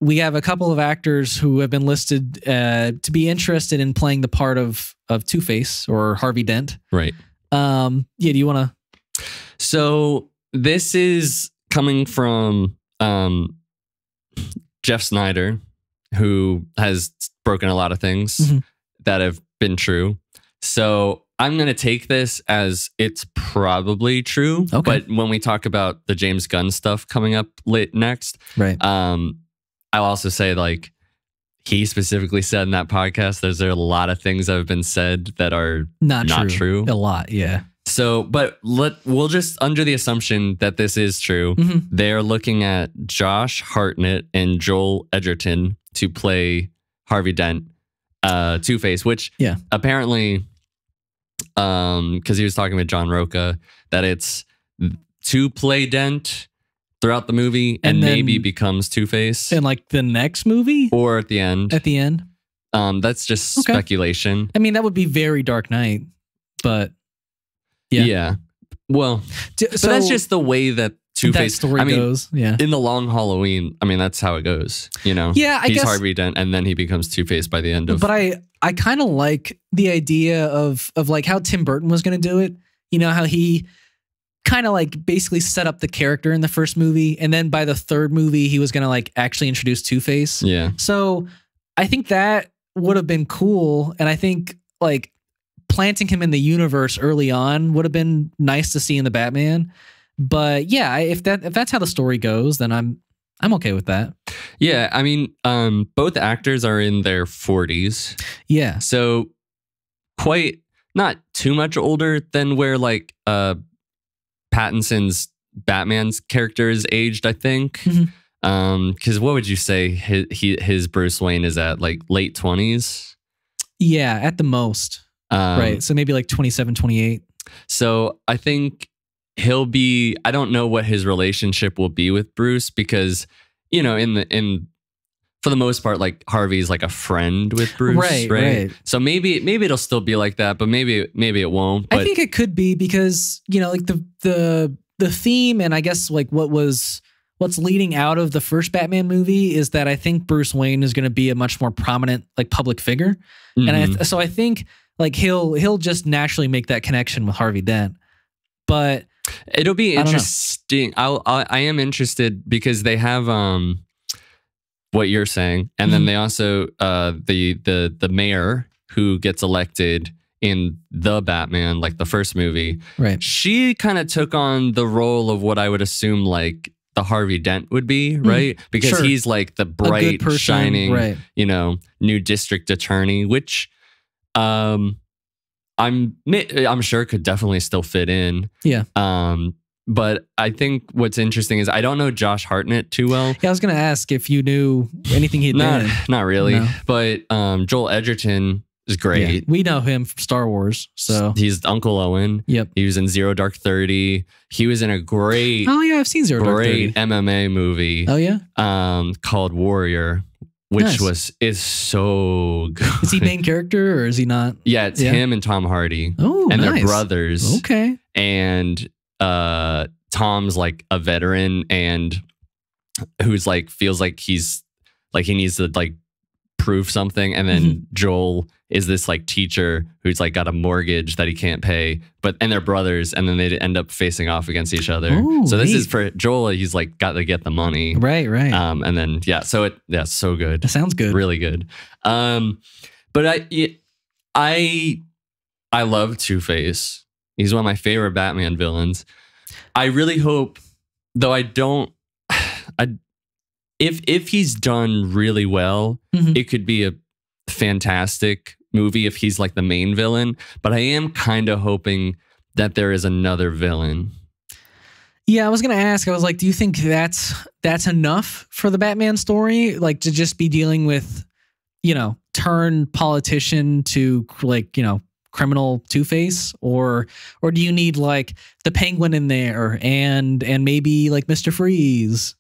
we have a couple of actors who have been listed to be interested in playing the part of Two-Face or Harvey Dent. Right. Do you want to? So this is coming from Jeff Snyder, who has broken a lot of things that have been true. So I'm going to take this as it's probably true. Okay. But when we talk about the James Gunn stuff coming up next, right. I'll also say, like, he specifically said in that podcast, there's a lot of things that have been said that are not true. A lot, yeah. So, but we'll just, under the assumption that this is true, they're looking at Josh Hartnett and Joel Edgerton to play Harvey Dent, Two-Face, which apparently, because he was talking with John Roca, that it's to play Dent throughout the movie and maybe becomes Two-Face in like the next movie or at the end. That's just speculation. I mean, that would be very Dark Knight, but yeah. Well, so that's just the way that Two-Face story goes. Yeah. In the Long Halloween, I mean, that's how it goes, you know? Yeah, I guess. He's Harvey Dent and then he becomes Two-Face by the end of... But I kind of like the idea of like how Tim Burton was going to do it. You know, how he kind of like basically set up the character in the first movie. And then by the third movie, he was going to like actually introduce Two-Face. Yeah. So I think that would have been cool. And I think like planting him in the universe early on would have been nice to see in the Batman. But yeah, if that's how the story goes, then I'm okay with that. Yeah, I mean, both actors are in their 40s. Yeah. So quite not too much older than where like Pattinson's Batman's character is aged, I think. Because what would you say his Bruce Wayne is at, like late 20s? Yeah, at the most. Right. So maybe like 27, 28. So I think he'll be, I don't know what his relationship will be with Bruce, because, you know, for the most part, like Harvey's like a friend with Bruce, right? So maybe it'll still be like that, but maybe it won't. But I think it could be because, you know, like the theme, and I guess like what's leading out of the first Batman movie is that I think Bruce Wayne is going to be a much more prominent like public figure, and so I think like he'll just naturally make that connection with Harvey Dent. But it'll be interesting. I am interested because they have what you're saying, and then they also the mayor who gets elected in the Batman, like the first movie, right? She kind of took on the role of what I would assume like the Harvey Dent would be, right? Because he's like the bright, shining, you know, new district attorney, which I'm sure could definitely still fit in. Yeah. But I think what's interesting is I don't know Josh Hartnett too well. Yeah, I was going to ask if you knew anything he'd done. Not really. No. But Joel Edgerton is great. Yeah, we know him from Star Wars. So he's Uncle Owen. Yep. He was in Zero Dark 30. He was in a great I've seen Zero Dark 30. Great MMA movie. Oh yeah. Called Warrior, which is so good. Is he main character or is he not? Yeah, it's him and Tom Hardy. Oh, and nice. They're brothers. Okay. And Tom's like a veteran and who's like feels like he's like he needs to like prove something, and then Joel is this like teacher who's like got a mortgage that he can't pay, and they're brothers, and then they end up facing off against each other. Ooh, so this is for Joel. He's like got to get the money, right. And then so so good. That sounds good, really good. But I love Two-Face. He's one of my favorite Batman villains. I really hope, though I don't. If he's done really well, it could be a fantastic movie if he's like the main villain. But I am kind of hoping that there is another villain. Yeah, I was gonna ask. I was like, do you think that's enough for the Batman story? Like to just be dealing with, you know, turn politician to like, you know, criminal Two-Face, or do you need like the Penguin in there and maybe like Mr. Freeze?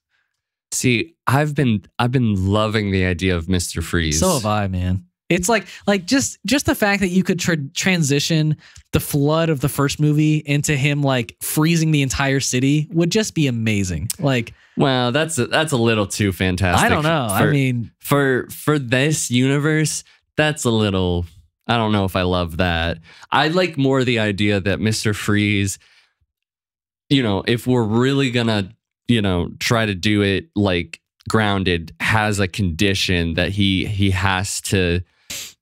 See, I've been loving the idea of Mr. Freeze. So have I, man. It's like just the fact that you could transition the flood of the first movie into him like freezing the entire city would just be amazing. Like, well, that's a little too fantastic. I don't know. I mean, for this universe, that's a little. I don't know if I love that. I like more the idea that Mr. Freeze, if we're really gonna, try to do it like grounded, has a condition that he has to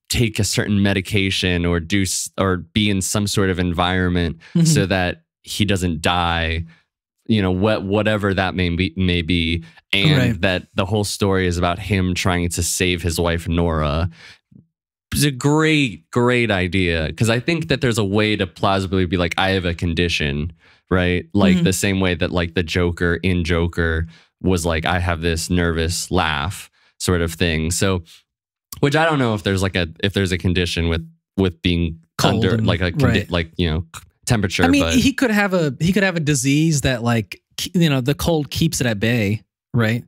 take a certain medication or be in some sort of environment so that he doesn't die, whatever that may be. And that the whole story is about him trying to save his wife, Nora. It's a great idea. Because I think that there's a way to plausibly be like, I have a condition, right? Like the same way that like the Joker in Joker was like, I have this nervous laugh sort of thing. So, which I don't know if there's a condition with being cold under and, like a temperature. I mean, but he could have a disease that like the cold keeps it at bay, right?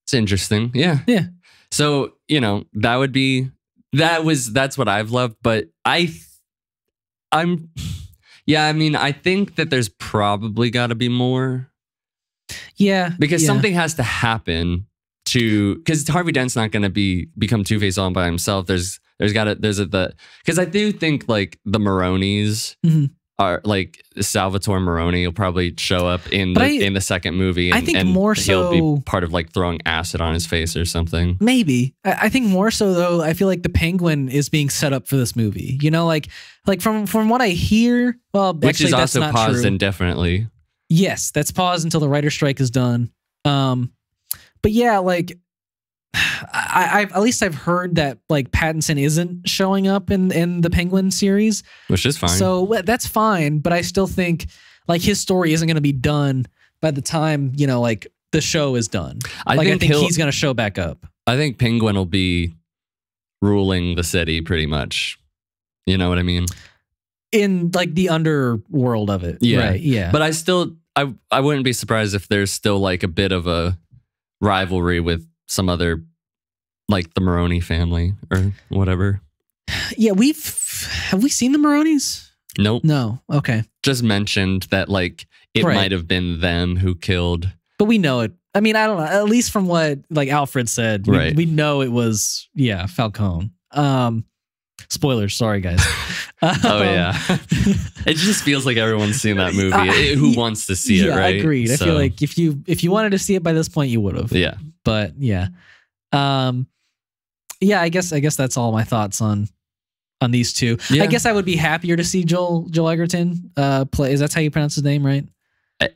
It's interesting, yeah. So that's what I've loved, but I think that there's probably got to be more. Yeah, because something has to happen because Harvey Dent's not going to become Two-Face all by himself. Because I do think like the Maronis are like Salvatore Maroni will probably show up in the second movie. And, I think more so he'll be part of like throwing acid on his face or something. Maybe. I think more so though. I feel like the Penguin is being set up for this movie. Like from what I hear. Well, which actually, is that's also not paused true. Indefinitely. Yes, that's paused until the writer's strike is done. But yeah, like I've at least I've heard that like Pattinson isn't showing up in the Penguin series, which is fine. So that's fine, but I still think like his story isn't going to be done by the time like the show is done. I think he's going to show back up. I think Penguin will be ruling the city pretty much. You know what I mean? In like the underworld of it. Yeah. Right, yeah. But I wouldn't be surprised if there's still like a bit of a rivalry with some other, like the Maroni family or whatever. Yeah, have we seen the Maronis? Nope. No. Okay. Just mentioned that like it might have been them who killed. But we know it. I mean, I don't know. At least from what like Alfred said, we know it was Falcone. Spoilers, sorry guys. Oh yeah, it just feels like everyone's seen that movie. Who wants to see it, right? Agreed. I feel like if you wanted to see it by this point, you would have. Yeah. But yeah, I guess that's all my thoughts on these two. Yeah. I guess I would be happier to see Joel Egerton play. Is that how you pronounce his name, right?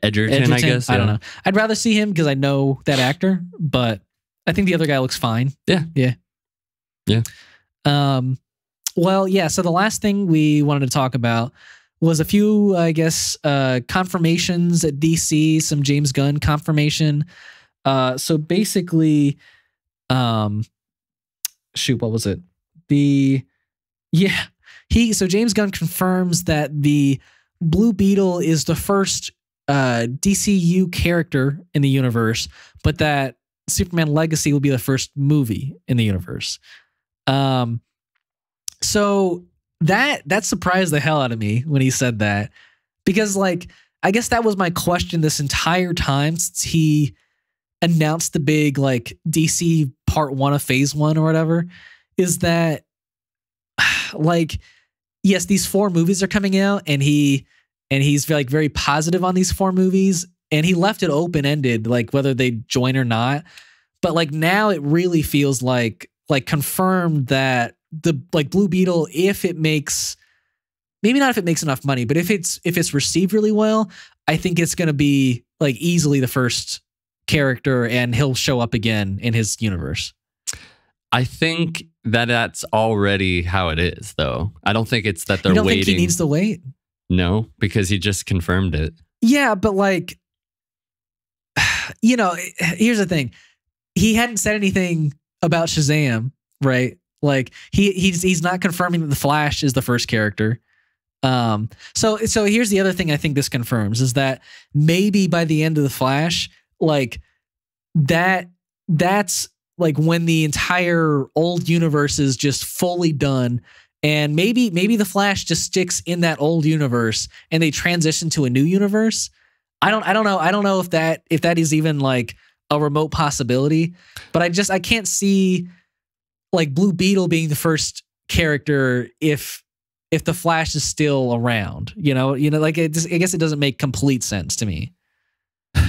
Edgerton, I guess. I don't know. I'd rather see him because I know that actor, but I think the other guy looks fine. Yeah. Well, yeah. So the last thing we wanted to talk about was a few, I guess, confirmations at DC, some James Gunn confirmation. So basically, what was it? So James Gunn confirms that the Blue Beetle is the first DCU character in the universe, but that Superman Legacy will be the first movie in the universe. So that surprised the hell out of me when he said that, because like, I guess that was my question this entire time since he announced the big like DC part 1 of phase 1 or whatever, is that like, yes, these 4 movies are coming out and he's like very positive on these 4 movies and he left it open-ended, like whether they join or not. But like now it really feels like confirmed that the like Blue Beetle, if it makes, maybe not if it makes enough money, but if it's received really well, I think it's going to be like easily the first character and he'll show up again in his universe. I think that's already how it is, though. I don't think it's that they're waiting. Think he needs to wait? No, because he just confirmed it. Yeah, but like, here's the thing. He hadn't said anything about Shazam, right? Like he's not confirming that the Flash is the first character. So here's the other thing I think this confirms is that maybe by the end of the Flash, like that's when the entire old universe is just fully done, and maybe the Flash just sticks in that old universe and they transition to a new universe. I don't know. I don't know if that is even like a remote possibility, but I can't see like Blue Beetle being the first character if the Flash is still around. Like I guess it doesn't make complete sense to me.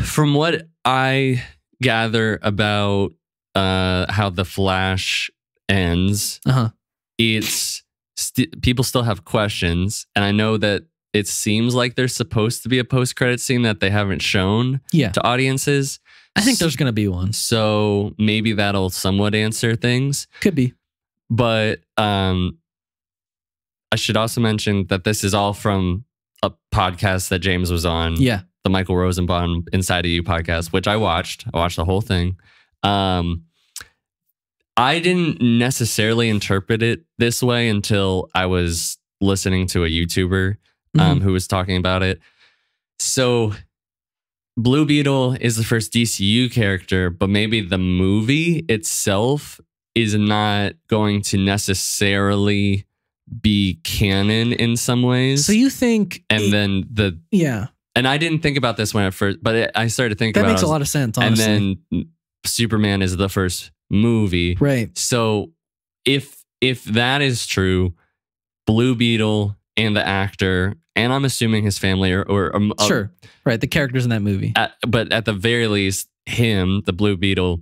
From what I gather about how the Flash ends, it's people still have questions, and I know that it seems like there's supposed to be a post-credit scene that they haven't shown to audiences. I think there's going to be one, so maybe that'll somewhat answer things. Could be, but I should also mention that this is all from a podcast that James was on. Yeah. The Michael Rosenbaum Inside of You podcast, which I watched. I watched the whole thing. I didn't necessarily interpret it this way until I was listening to a YouTuber who was talking about it. So Blue Beetle is the first DCU character, but maybe the movie itself is not going to necessarily be canon in some ways. So you think... And and I didn't think about this when at first, but I started thinking about it. That makes a lot of sense, honestly. And then Superman is the first movie. Right. So if that is true, Blue Beetle and the actor, and I'm assuming his family sure. Right. The characters in that movie. But at the very least, him, the Blue Beetle,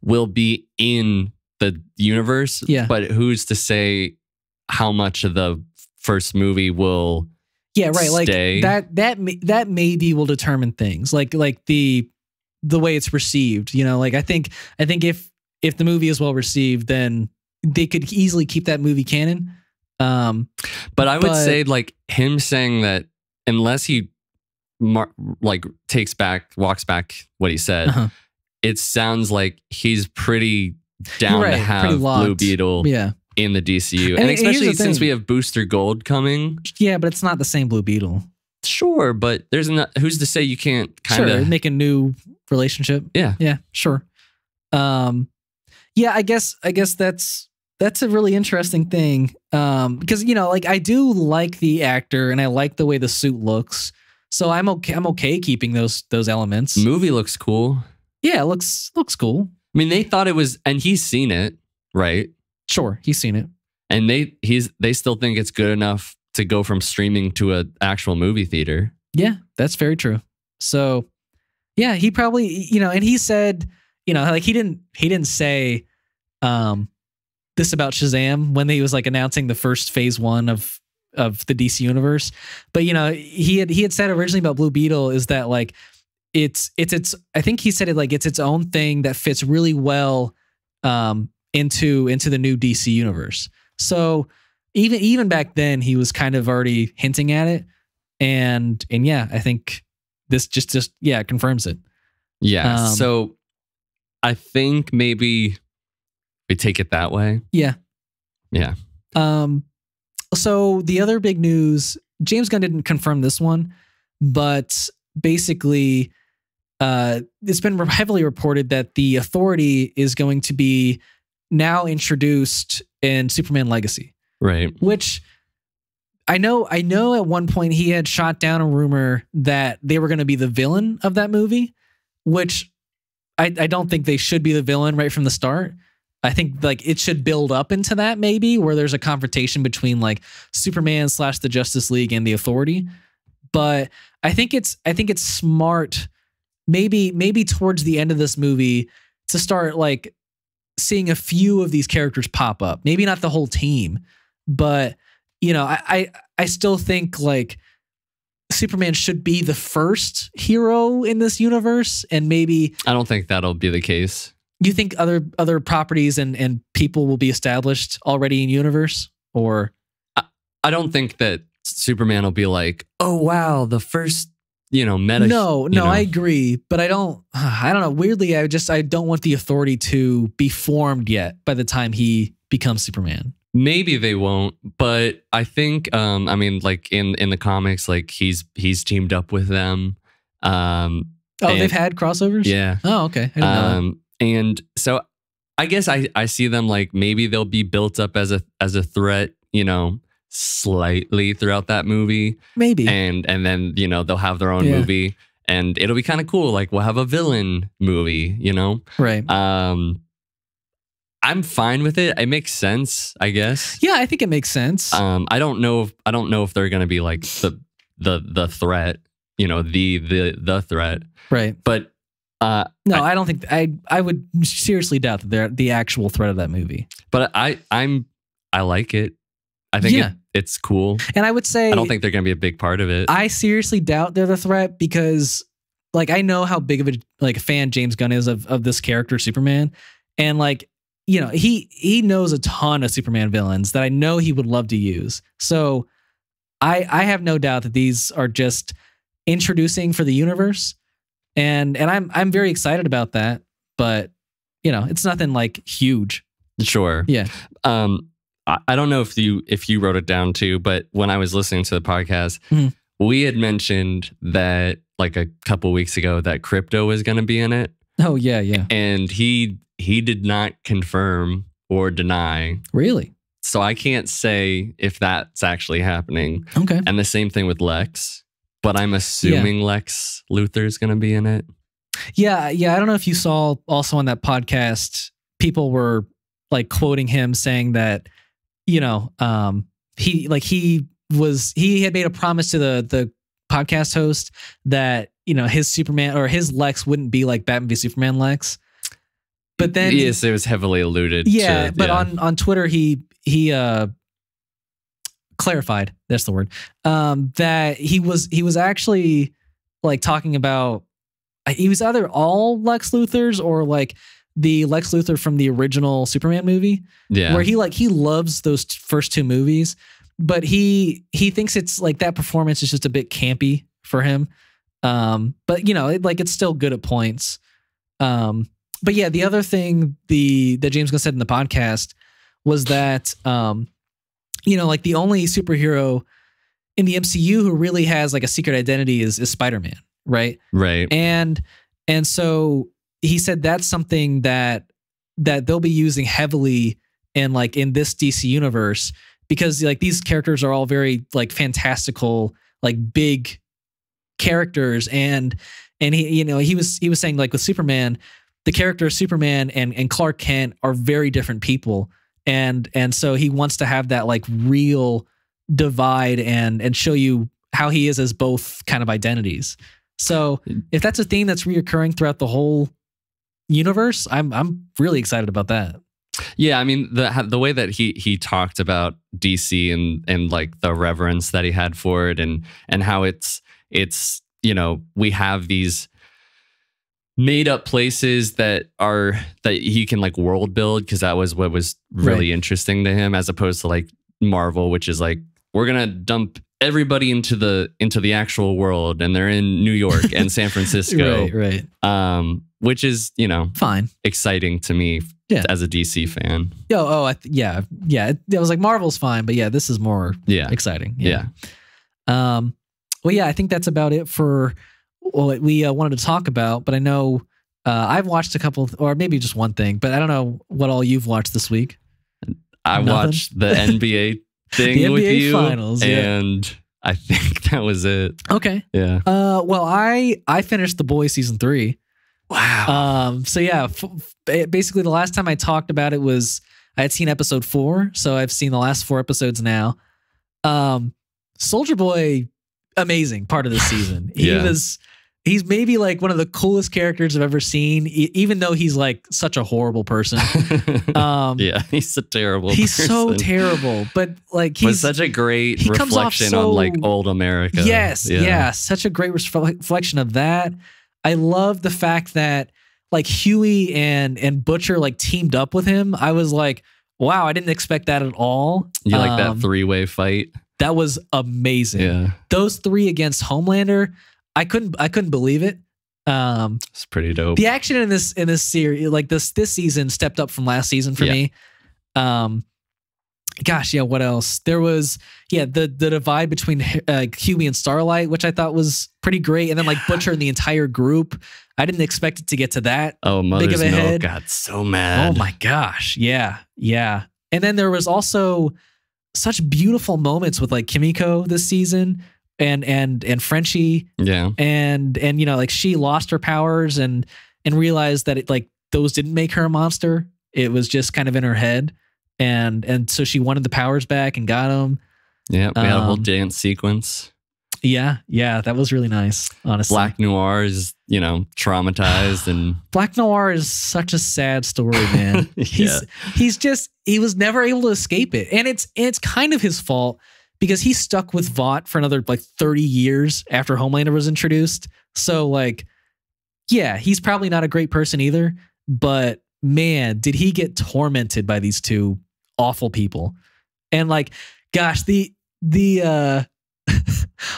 will be in the universe. Yeah. But who's to say how much of the first movie will... Yeah, right. stay. Like that maybe will determine things. Like the way it's received. Like I think if the movie is well received, then they could easily keep that movie canon. But I would say like him saying that unless he walks back what he said, it sounds like he's pretty down to have Blue Beetle. Yeah. In the DCU. And especially since we have Booster Gold coming. Yeah, but it's not the same Blue Beetle. Sure, but there's not... Who's to say you can't kind of... make a new relationship? Yeah. Yeah, sure. Yeah, I guess that's a really interesting thing. Because, like I do like the actor and I like the way the suit looks. So I'm okay keeping those elements. Movie looks cool. Yeah, it looks cool. I mean, they thought it was... And he's seen it, right? Sure, he's seen it. And they still think it's good enough to go from streaming to an actual movie theater. Yeah, that's very true. So, yeah, he probably, and he said, like he didn't say this about Shazam when he was like announcing the first phase 1 of the DC universe. But he had said originally about Blue Beetle is that like it's I think he said it like it's its own thing that fits really well into the new DC universe. So even back then he was kind of already hinting at it, and yeah, I think this just confirms it. Yeah. So I think maybe we take it that way. Yeah. Yeah. So the other big news, James Gunn didn't confirm this one, but basically it's been heavily reported that the Authority is going to be now introduced in Superman Legacy. Right. Which I know at one point he had shot down a rumor that they were going to be the villain of that movie, which I don't think they should be the villain right from the start. I think like it should build up into that maybe where there's a confrontation between like Superman / the Justice League and the Authority. But I think it's smart maybe towards the end of this movie to start like seeing a few of these characters pop up. Maybe not the whole team, but I still think like Superman should be the first hero in this universe, and maybe I don't think that'll be the case. You think other properties and people will be established already in universe, or I don't think that Superman will be like, oh wow, the first meta. No, I agree, but I don't know. Weirdly, I don't want the Authority to be formed yet by the time he becomes Superman. Maybe they won't, but I think I mean like in the comics, like he's teamed up with them. They've had crossovers? Yeah. Oh, okay. I didn't know that. And so I guess I see them like maybe they'll be built up as a threat, you know, slightly throughout that movie. Maybe. And then, you know, they'll have their own movie and it'll be kind of cool. Like we'll have a villain movie, you know? Right. I'm fine with it. It makes sense, I guess. Yeah, I think it makes sense. I don't know if they're gonna be like the threat, you know, the threat. Right. But no, I don't think I would seriously doubt that they're the actual threat of that movie. But I like it. I think it's cool. And I would say I don't think they're gonna be a big part of it. I seriously doubt they're the threat because like I know how big of a fan James Gunn is of this character, Superman. And like, you know, he knows a ton of Superman villains that I know he would love to use. So I have no doubt that these are just introducing for the universe. And I'm very excited about that. But, you know, it's nothing like huge. Sure. Yeah. I don't know if you wrote it down too, but when I was listening to the podcast, we had mentioned that like a couple weeks ago that crypto was going to be in it. Oh, yeah, yeah. And he did not confirm or deny. Really? So I can't say if that's actually happening. Okay. And the same thing with Lex, but I'm assuming Lex Luthor's going to be in it. Yeah. I don't know if you saw also on that podcast, people were like quoting him saying that, you know, he had made a promise to the podcast host that, you know, his Superman or his Lex wouldn't be like Batman v Superman Lex. But then yes, it was heavily alluded to. But on Twitter he clarified, that's the word, that he was actually like talking about, he was either all Lex Luthor's or like the Lex Luthor from the original Superman movie. Yeah. Where he loves those first two movies, but he thinks it's like that performance is just a bit campy for him. But you know, it's still good at points. But yeah, the other thing that James Gunn said in the podcast was that, you know, like the only superhero in the MCU who really has like a secret identity is Spider-Man, right? Right. And so he said that's something that they'll be using heavily in this DC universe because like these characters are all very like fantastical, like big characters, and he, you know, he was saying like with Superman, the character of Superman and Clark Kent are very different people. And so he wants to have that like real divide and show you how he is as both kind of identities. So if that's a theme that's reoccurring throughout the whole universe, I'm really excited about that. Yeah, I mean the way that he talked about DC and like the reverence that he had for it and how it's you know, we have these made up places that he can like world build, because that was what was really interesting to him, as opposed to like Marvel, which is like, we're gonna dump everybody into the actual world and they're in New York and San Francisco. Right. Which is, you know, fine, exciting to me as a DC fan. Yeah. It was like Marvel's fine, but yeah, this is more exciting. Yeah. Well, yeah, I think that's about it for what we wanted to talk about, but I know I've watched a couple, or maybe just one thing, but I don't know what all you've watched this week. I watched the NBA thing the with NBA you, finals, and I think that was it. Okay. Yeah. Well, I finished The Boys season 3. Wow. So yeah, basically the last time I talked about it was I had seen episode 4, so I've seen the last 4 episodes now. Soldier Boy, amazing part of this season. He's maybe like one of the coolest characters I've ever seen, even though he's like such a horrible person. Yeah, he's a terrible person. He's so terrible, but like he's such a great reflection on like old America. Yes, such a great reflection of that. I love the fact that like Huey and Butcher like teamed up with him. I was like, wow, I didn't expect that at all. You like that 3-way fight? That was amazing. Yeah. Those 3 against Homelander, I couldn't believe it. It's pretty dope. The action in this series, like this season, stepped up from last season for me. gosh, yeah, what else? There was, the divide between Huey and Starlight, which I thought was pretty great. And then like Butcher and the entire group. I didn't expect it to get to that. Oh, Mother's Milk got so mad. Oh my gosh. Yeah. Yeah. And then there was also such beautiful moments with like Kimiko this season and Frenchie. Yeah. And you know, like she lost her powers and realized that it like those didn't make her a monster. It was just kind of in her head. And so she wanted the powers back and got them. Yeah, we had a whole dance sequence. Yeah, that was really nice, honestly. Black Noir is, you know, traumatized and Black Noir is such a sad story, man. Yeah. He was never able to escape it. And it's kind of his fault because he stuck with Vought for another like 30 years after Homelander was introduced. So like, yeah, he's probably not a great person either, but man, did he get tormented by these two awful people. And like, gosh, the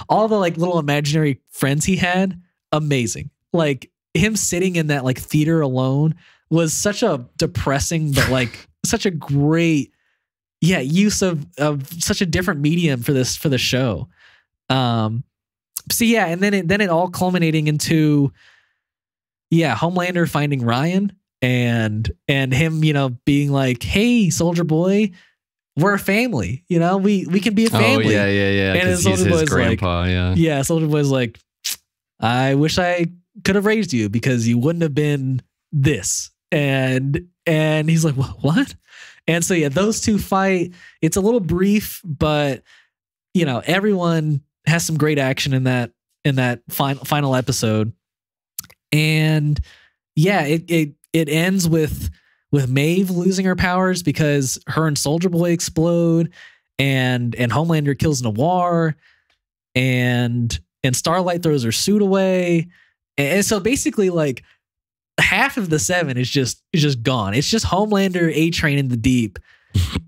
all the like little imaginary friends he had, amazing. Like him sitting in that like theater alone was such a depressing, but like such a great, use of such a different medium for the show. So yeah, and then it all culminating into Homelander finding Ryan and him, you know, being like, "Hey, Soldier Boy, we're a family, you know, we can be a family." Oh, yeah. And he's his grandpa, like, Soldier Boy's like, "I wish I could have raised you because you wouldn't have been this." And he's like, "What?" And so yeah, those two fight. It's a little brief, but you know, everyone has some great action in that final episode. And yeah, it ends with Maeve losing her powers because her and Soldier Boy explode, and Homelander kills Noir, and Starlight throws her suit away, and so basically like half of the 7 is just gone. It's just Homelander, A-Train in the deep,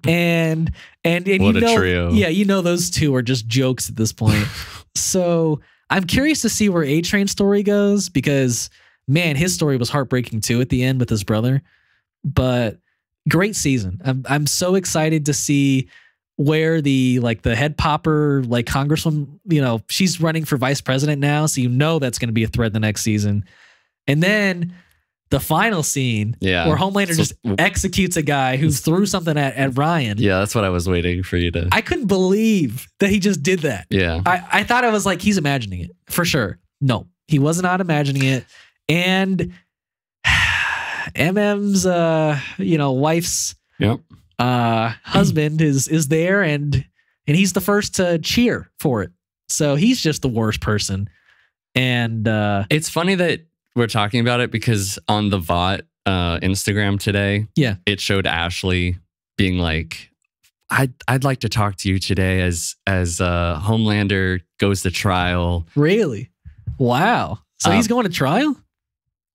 and what you know, a trio. Yeah, you know those two are just jokes at this point. So I'm curious to see where A-Train's story goes because man, his story was heartbreaking too at the end with his brother. But great season. I'm so excited to see where the head popper, like Congresswoman, you know, she's running for vice president now. So you know that's going to be a thread the next season. And then the final scene where Homelander just executes a guy who threw something at Ryan. Yeah, that's what I was waiting for you to. I couldn't believe that he just did that. Yeah. I thought I was like, he's imagining it for sure. No, he was not imagining it. And MM's wife's husband is there and he's the first to cheer for it. So he's just the worst person. And it's funny that we're talking about it because on the Vought Instagram today, it showed Ashley being like, I'd like to talk to you today as Homelander goes to trial. Really? Wow. So he's going to trial?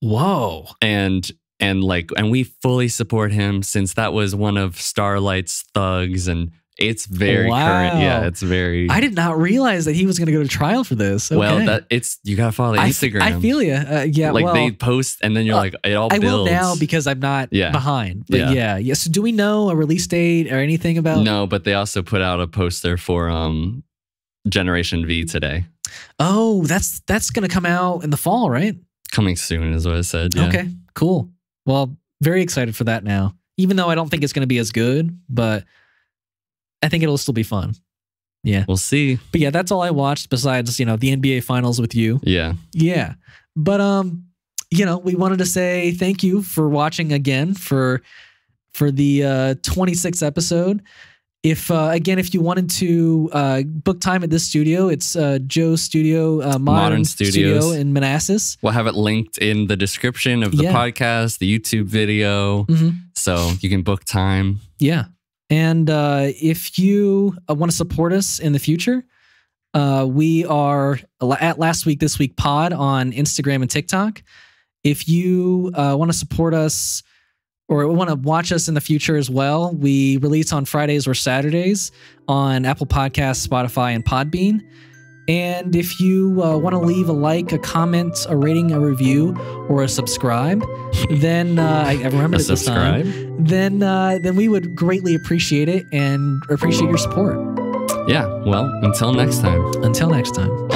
Whoa. And we fully support him since that was one of Starlight's thugs, and it's very current. Yeah, it's very. I did not realize that he was going to go to trial for this. Okay. Well, you gotta follow the Instagram. I feel you. They post, and then you're like, it all builds. I will now because I'm not behind. But yeah. So do we know a release date or anything about? No, but they also put out a poster for Generation V today. Oh, that's going to come out in the fall, right? Coming soon is what I said. Yeah. Okay, cool. Well, very excited for that now. Even though I don't think it's going to be as good, but I think it'll still be fun. Yeah. We'll see. But yeah, that's all I watched besides, you know, the NBA finals with you. Yeah. Yeah. But you know, we wanted to say thank you for watching again for the 26th episode. If you wanted to book time at this studio, it's Joe's studio, Modern Studio in Manassas. We'll have it linked in the description of the podcast, the YouTube video, so you can book time. Yeah. And if you want to support us in the future, we are at Last Week, This Week Pod on Instagram and TikTok. If you want to support us or want to watch us in the future as well, we release on Fridays or Saturdays on Apple Podcasts, Spotify, and Podbean. And if you want to leave a like, a comment, a rating, a review, or a subscribe, then I remembered it this time. Then we would greatly appreciate it and appreciate your support. Yeah. Well, until next time. Until next time.